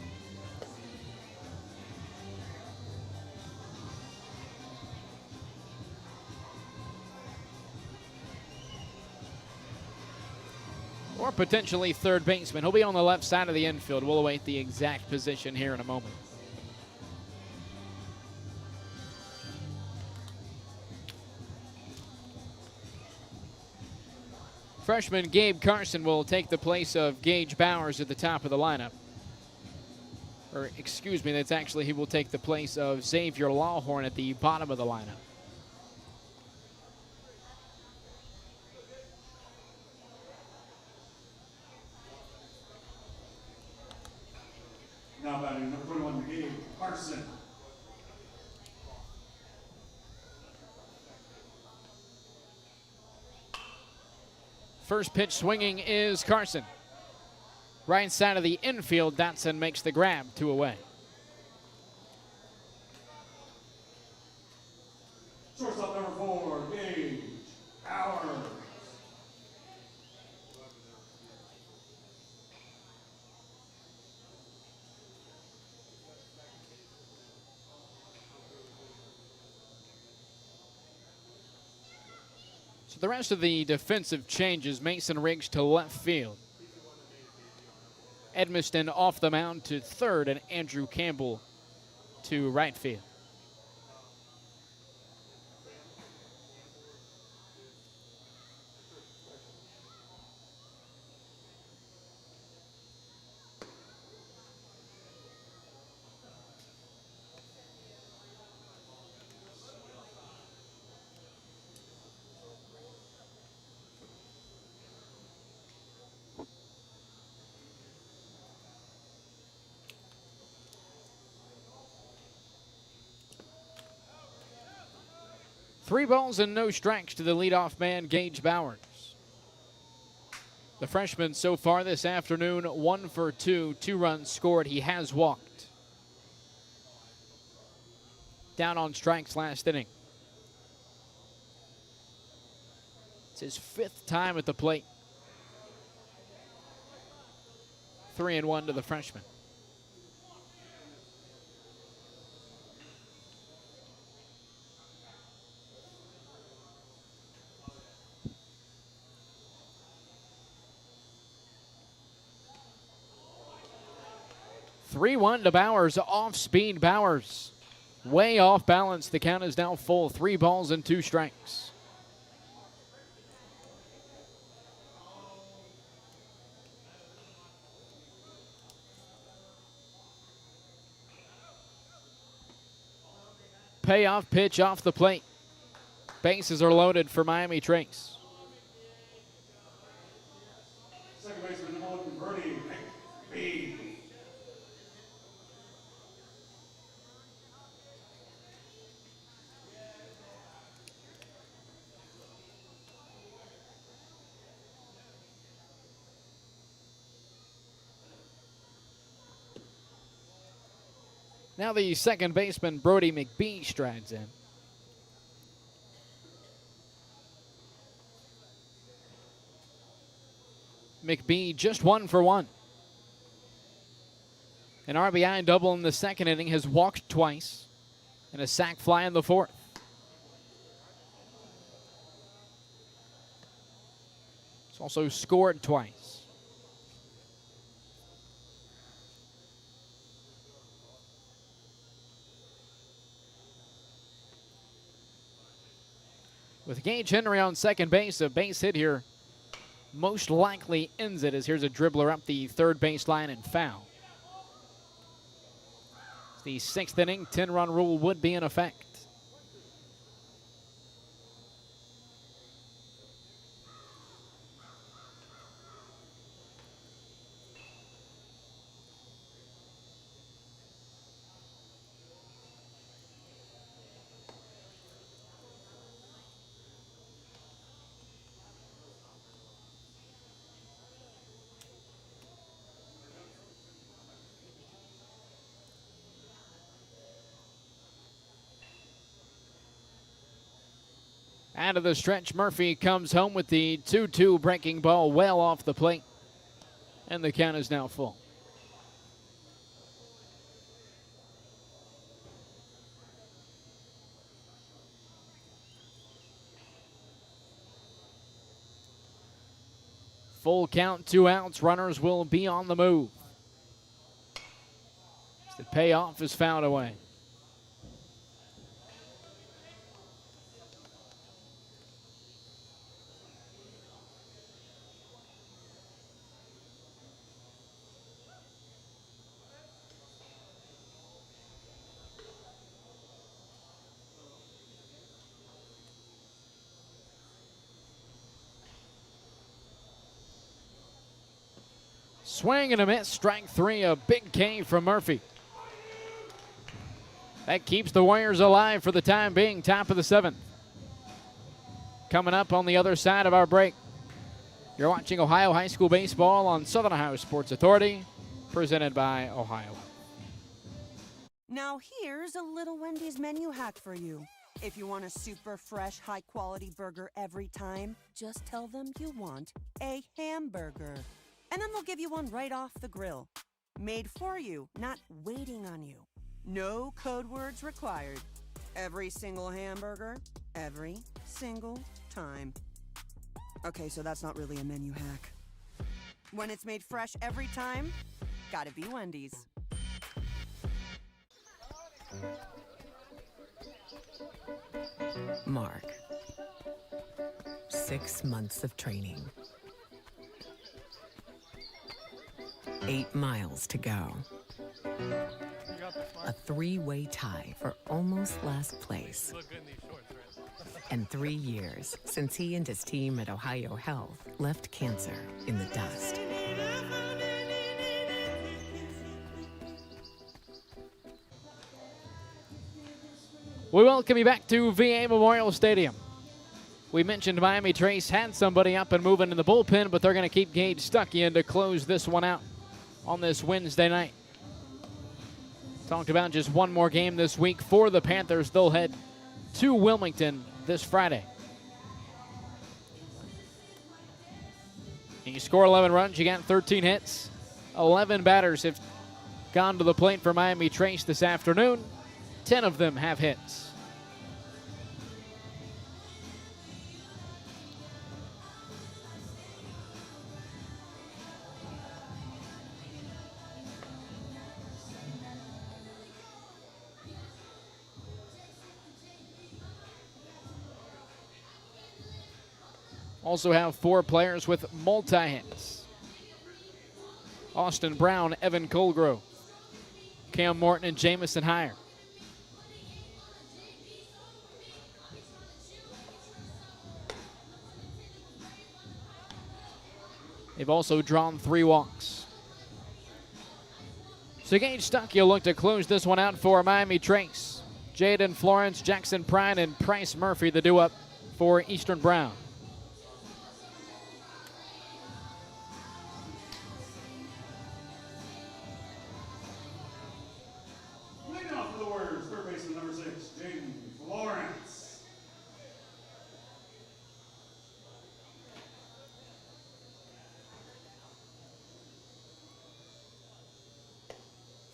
Or potentially third baseman. He'll be on the left side of the infield. We'll await the exact position here in a moment. Freshman Gabe Carson will take the place of Gage Bowers at the top of the lineup. Or, excuse me, he will take the place of Xavier Lawhorn at the bottom of the lineup. Now batting number 21, Gabe Carson. First pitch swinging is Carson. Right side of the infield, Dotson makes the grab, 2 away. Shortstop number 4, Gage Bowers. So the rest of the defensive changes, Mason Riggs to left field. Edmiston off the mound to third, and Andrew Campbell to right field. Three balls and no strikes to the leadoff man, Gage Bowers. The freshman so far this afternoon, 1 for 2, 2 runs scored. He has walked. Down on strikes last inning. It's his 5th time at the plate. 3-1 to the freshman. Three-1 to Bowers, off-speed Bowers. Way off balance. The count is now full. 3 balls and 2 strikes. Payoff pitch off the plate. Bases are loaded for Miami Trace. Second baseman number 1, Bernie McBee. Now the second baseman, Brody McBee, strides in. McBee just 1 for 1. An RBI double in the second inning, has walked twice, and a sac fly in the fourth. He's also scored twice. With Gage Henry on second base, a base hit here most likely ends it, as here's a dribbler up the third baseline and foul. The sixth inning, 10-run rule would be in effect. Out of the stretch, Murphy comes home with the 2-2 breaking ball well off the plate. And the count is now full. Full count, 2 outs. Runners will be on the move. The payoff is fouled away. Swing and a miss, strike 3, a big K from Murphy. That keeps the Warriors alive for the time being, top of the 7th. Coming up on the other side of our break, you're watching Ohio High School Baseball on Southern Ohio Sports Authority, presented by Ohio. Now here's a little Wendy's menu hack for you. If you want a super fresh, high-quality burger every time, just tell them you want a hamburger. And then they'll give you one right off the grill. Made for you, not waiting on you. No code words required. Every single hamburger, every single time. Okay, so that's not really a menu hack. When it's made fresh every time, gotta be Wendy's. Mark. 6 months of training. 8 miles to go. A 3-way tie for almost last place. And 3 years since he and his team at Ohio Health left cancer in the dust. We welcome you back to VA Memorial Stadium. We mentioned Miami Trace had somebody up and moving in the bullpen, but they're going to keep Gage Stuckey in to close this one out on this Wednesday night. Talked about just one more game this week for the Panthers. They'll head to Wilmington this Friday. And you score 11 runs, you got 13 hits. 11 batters have gone to the plate for Miami Trace this afternoon. 10 of them have hits. Also have 4 players with multi-hits. Austin Brown, Evan Colgrove, Cam Morton, and Jamison Heyer. They've also drawn 3 walks. So Gage Stuckey will look to close this one out for Miami Trace. Jaden Florence, Jackson Prine, and Price Murphy, the do-up for Eastern Brown.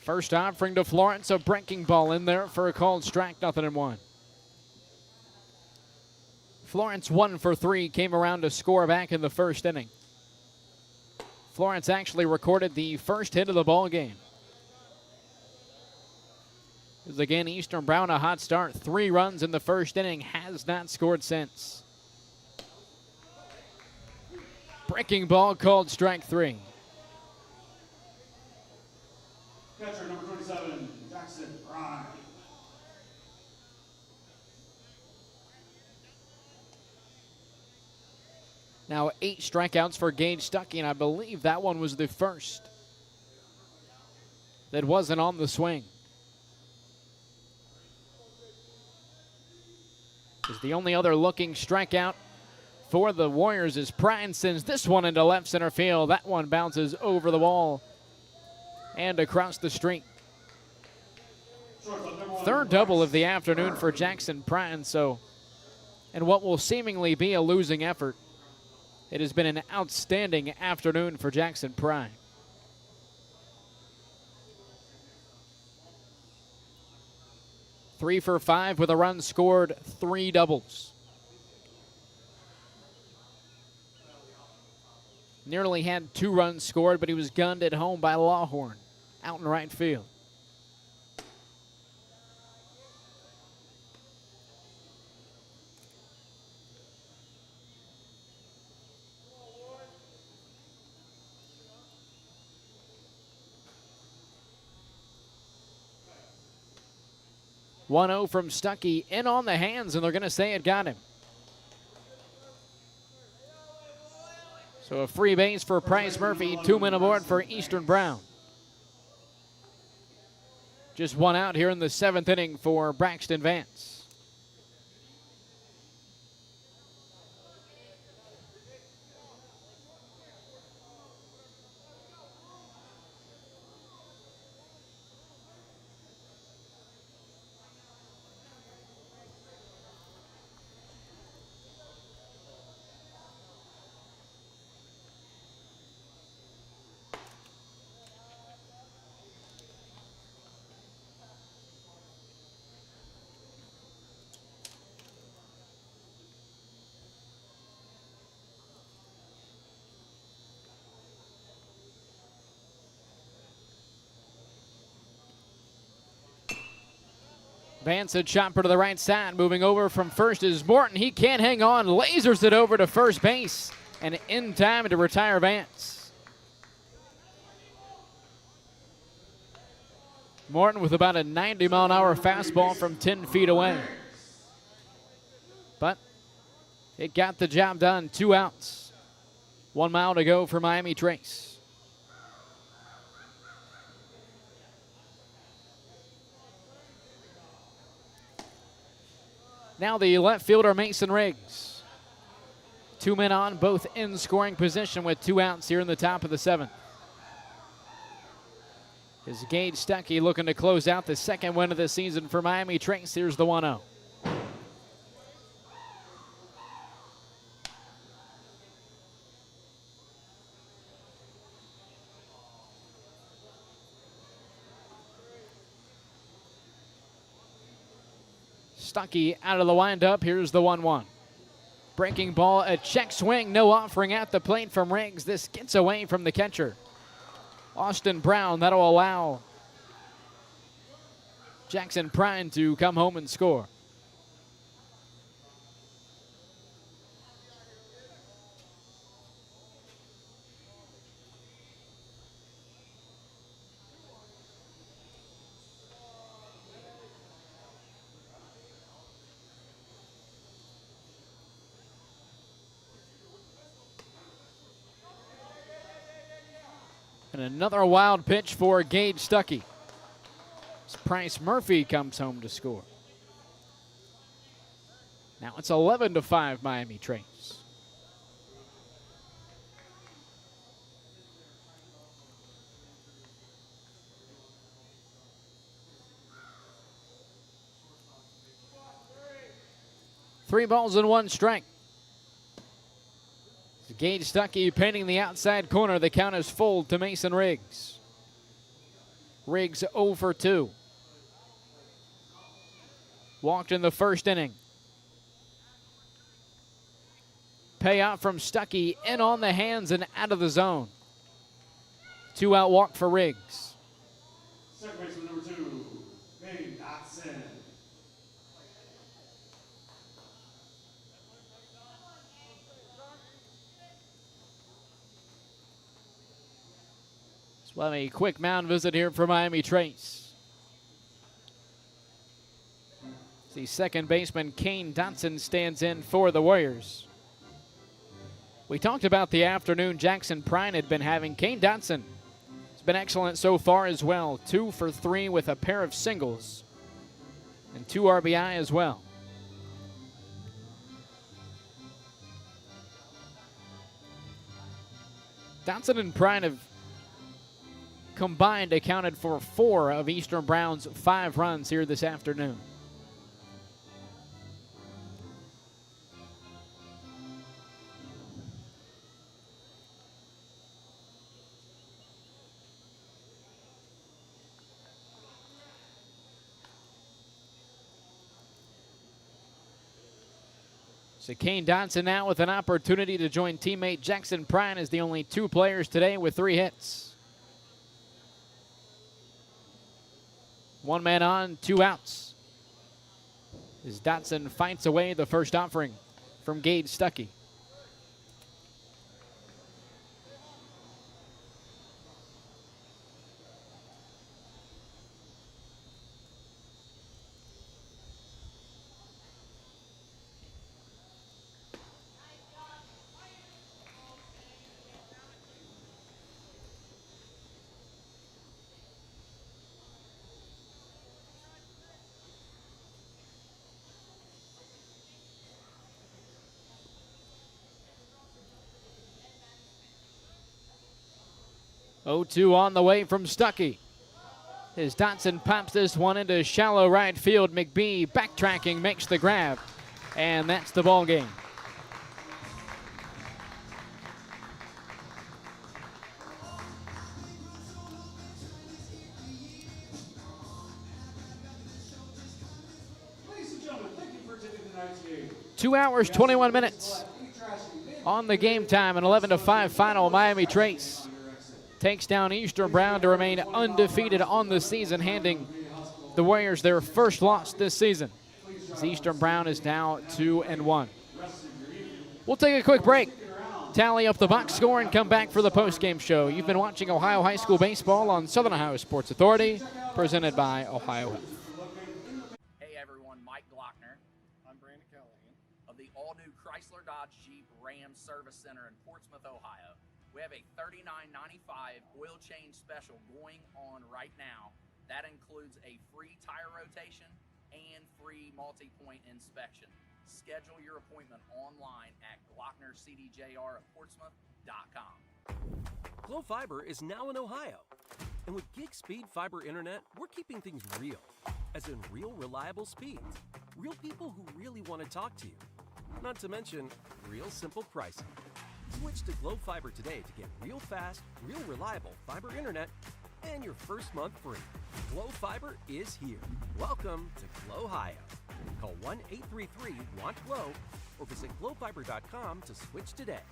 First offering to Florence, a breaking ball in there for a called strike, 0-1. Florence 1 for 3, came around to score back in the first inning. Florence actually recorded the first hit of the ball game. As again, Eastern Brown a hot start, 3 runs in the first inning, has not scored since. Breaking ball called strike 3. Catcher number 27, Jackson Prime. Now 8 strikeouts for Gage Stuckey, and I believe that one was the first that wasn't on the swing. Is the only other looking strikeout for the Warriors as Prine sends this one into left center field. That one bounces over the wall and across the street. Third double of the afternoon for Jackson Prine, so in what will seemingly be a losing effort, it has been an outstanding afternoon for Jackson Prine. Three for 5 with a run scored, 3 doubles. Nearly had 2 runs scored, but he was gunned at home by Lawhorn out in right field. (1-0) from Stuckey, in on the hands, and they're going to say it got him. So a free base for Price Murphy, 2 men aboard for Eastern Brown. Just 1 out here in the 7th inning for Braxton Vance. Vance a chopper to the right side. Moving over from first is Morton. He can't hang on. Lasers it over to first base. And in time to retire Vance. Morton with about a 90-mile-an-hour fastball from 10 feet away. But it got the job done. 2 outs. 1 mile to go for Miami Trace. Now the left fielder, Mason Riggs. 2 men on, both in scoring position with 2 outs here in the top of the 7th. Is Gage Stuckey looking to close out the 2nd win of the season for Miami Trace. Here's the 1-0. Stuckey out of the windup. Here's the 1-1. Breaking ball, a check swing, no offering at the plate from Riggs. This gets away from the catcher, Austin Brown. That'll allow Jackson Prine to come home and score. And another wild pitch for Gage Stuckey. Price Murphy comes home to score. Now it's 11-5 Miami Trace. Three balls and 1 strike. Gage Stuckey painting the outside corner. The count is full to Mason Riggs. Riggs 0 for 2. Walked in the first inning. Payout from Stuckey in on the hands and out of the zone. 2-out walk for Riggs. Second baseman number 2, Kane Dotson. So we'll have a quick mound visit here for Miami Trace. The second baseman, Kane Dotson, stands in for the Warriors. We talked about the afternoon Jackson Prine had been having. Kane Dotson has been excellent so far as well. 2 for 3 with a pair of singles and 2 RBI as well. Dotson and Prine have combined accounted for 4 of Eastern Brown's 5 runs here this afternoon. So Kane Dotson now with an opportunity to join teammate Jackson Prine as the only 2 players today with 3 hits. 1 man on, 2 outs. As Dotson fights away the first offering from Gage Stuckey. Oh, 2 on the way from Stuckey. As Dotson pops this one into shallow right field, McBee backtracking makes the grab, and that's the ball game. Ladies and gentlemen, thank you for attending tonight's game. 2 hours, 21 minutes on the game time. An 11-5 final. Miami Trace takes down Eastern Brown to remain undefeated on the season, handing the Warriors their first loss this season. As Eastern Brown is now 2-1. We'll take a quick break, tally up the box score, and come back for the postgame show. You've been watching Ohio High School Baseball on Southern Ohio Sports Authority, presented by Ohio Health. Hey everyone, Mike Glockner. I'm Brandon Callahan. Of the all-new Chrysler Dodge Jeep Ram Service Center in Portsmouth, Ohio. We have a $39.95 oil change special going on right now. That includes a free tire rotation and free multi-point inspection. Schedule your appointment online at GlocknerCDJR@Portsmouth.com. Glow Fiber is now in Ohio. And with gig speed fiber internet, we're keeping things real. As in real reliable speeds. Real people who really want to talk to you. Not to mention, real simple pricing. Switch to Glow Fiber today to get real fast, real reliable fiber internet and your first month free. Glow Fiber is here. Welcome to Glow-Hio. Call 1-833-WANT-GLOW or visit glowfiber.com to switch today.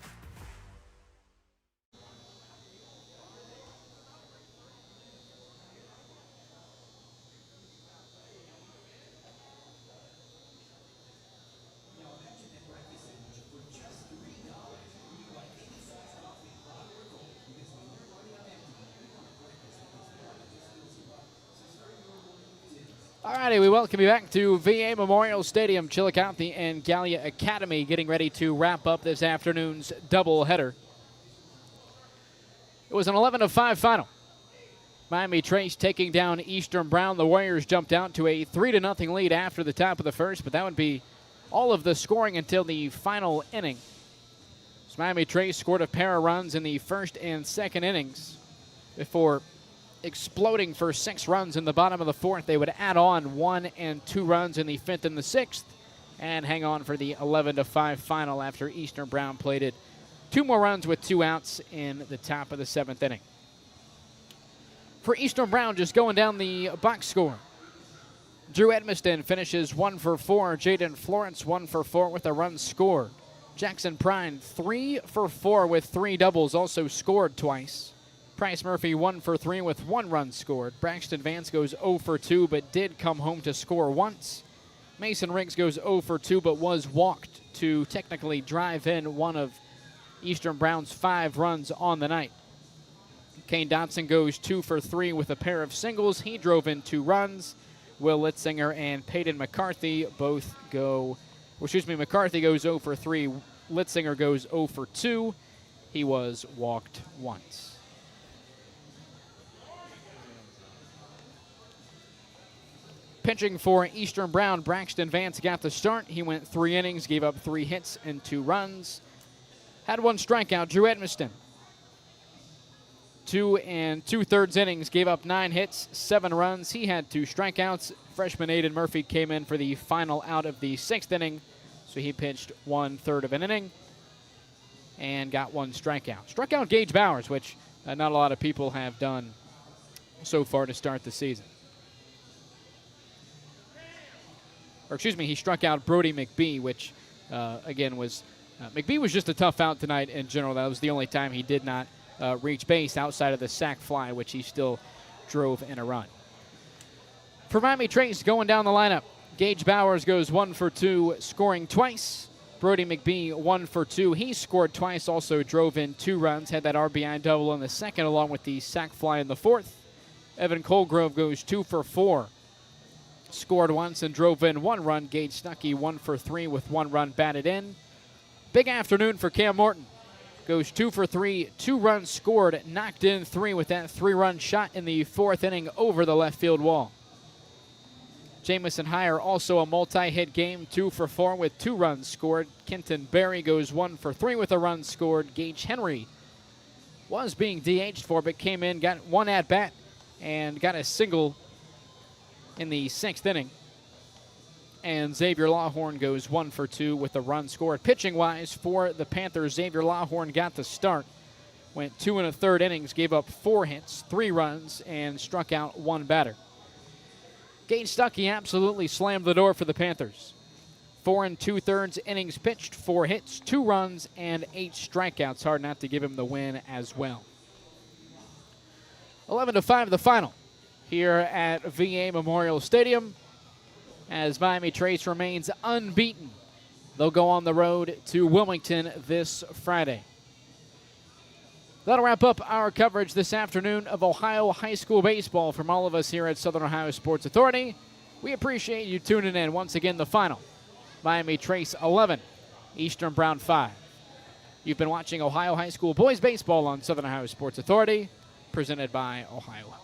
All righty, we welcome you back to VA Memorial Stadium. Chillicothe and Gallia Academy getting ready to wrap up this afternoon's doubleheader. It was an 11-5 final. Miami Trace taking down Eastern Brown. The Warriors jumped out to a 3-0 lead after the top of the first, but that would be all of the scoring until the final inning. So Miami Trace scored a pair of runs in the first and second innings before exploding for 6 runs in the bottom of the fourth. They would add on 1 and 2 runs in the fifth and the sixth and hang on for the 11-5 final after Eastern Brown played it 2 more runs with 2 outs in the top of the 7th inning. For Eastern Brown, just going down the box score. Drew Edmiston finishes 1 for 4. Jaden Florence 1 for 4 with a run scored. Jackson Prine 3 for 4 with 3 doubles, also scored twice. Bryce Murphy 1 for 3 with 1 run scored. Braxton Vance goes 0 for 2 but did come home to score once. Mason Riggs goes 0 for 2 but was walked to technically drive in one of Eastern Brown's 5 runs on the night. Kane Dotson goes 2 for 3 with a pair of singles. He drove in 2 runs. Will Litzinger and Peyton McCarthy both go, McCarthy goes 0 for 3. Litzinger goes 0 for 2. He was walked once. Pitching for Eastern Brown, Braxton Vance got the start. He went 3 innings, gave up 3 hits and 2 runs. Had 1 strikeout, Drew Edmiston. 2 2/3 innings, gave up 9 hits, 7 runs. He had 2 strikeouts. Freshman Aiden Murphy came in for the final out of the 6th inning, so he pitched 1/3 of an inning and got 1 strikeout. Struck out Gage Bowers, which not a lot of people have done so far to start the season. He struck out Brody McBee, which again was McBee was just a tough out tonight in general. That was the only time he did not reach base outside of the sac fly, which he still drove in a run. For Miami Trace, going down the lineup, Gage Bowers goes 1 for 2, scoring twice. Brody McBee 1 for 2. He scored twice, also drove in 2 runs, had that RBI double in the second along with the sac fly in the 4th. Evan Colgrove goes 2 for 4. Scored once and drove in 1 run. Gage Stuckey 1 for 3 with 1 run batted in. Big afternoon for Cam Morton. Goes 2 for 3, 2 runs scored, knocked in 3 with that 3-run shot in the 4th inning over the left field wall. Jamison Heyer also a multi-hit game, 2 for 4 with 2 runs scored. Kenton Berry goes 1 for 3 with a run scored. Gage Henry was being DH'd for but came in, got 1 at-bat, and got a single in the 6th inning. And Xavier Lawhorn goes 1 for 2 with a run scored. Pitching-wise for the Panthers, Xavier Lawhorn got the start. Went 2 1/3 innings, gave up 4 hits, 3 runs, and struck out 1 batter. Gage Stuckey absolutely slammed the door for the Panthers. 4 2/3 innings pitched, 4 hits, 2 runs, and 8 strikeouts. Hard not to give him the win as well. 11-5 the final here at VA Memorial Stadium, as Miami Trace remains unbeaten. They'll go on the road to Wilmington this Friday. That'll wrap up our coverage this afternoon of Ohio high school baseball from all of us here at Southern Ohio Sports Authority. We appreciate you tuning in. Once again, the final, Miami Trace 11, Eastern Brown 5. You've been watching Ohio high school boys baseball on Southern Ohio Sports Authority, presented by Ohio.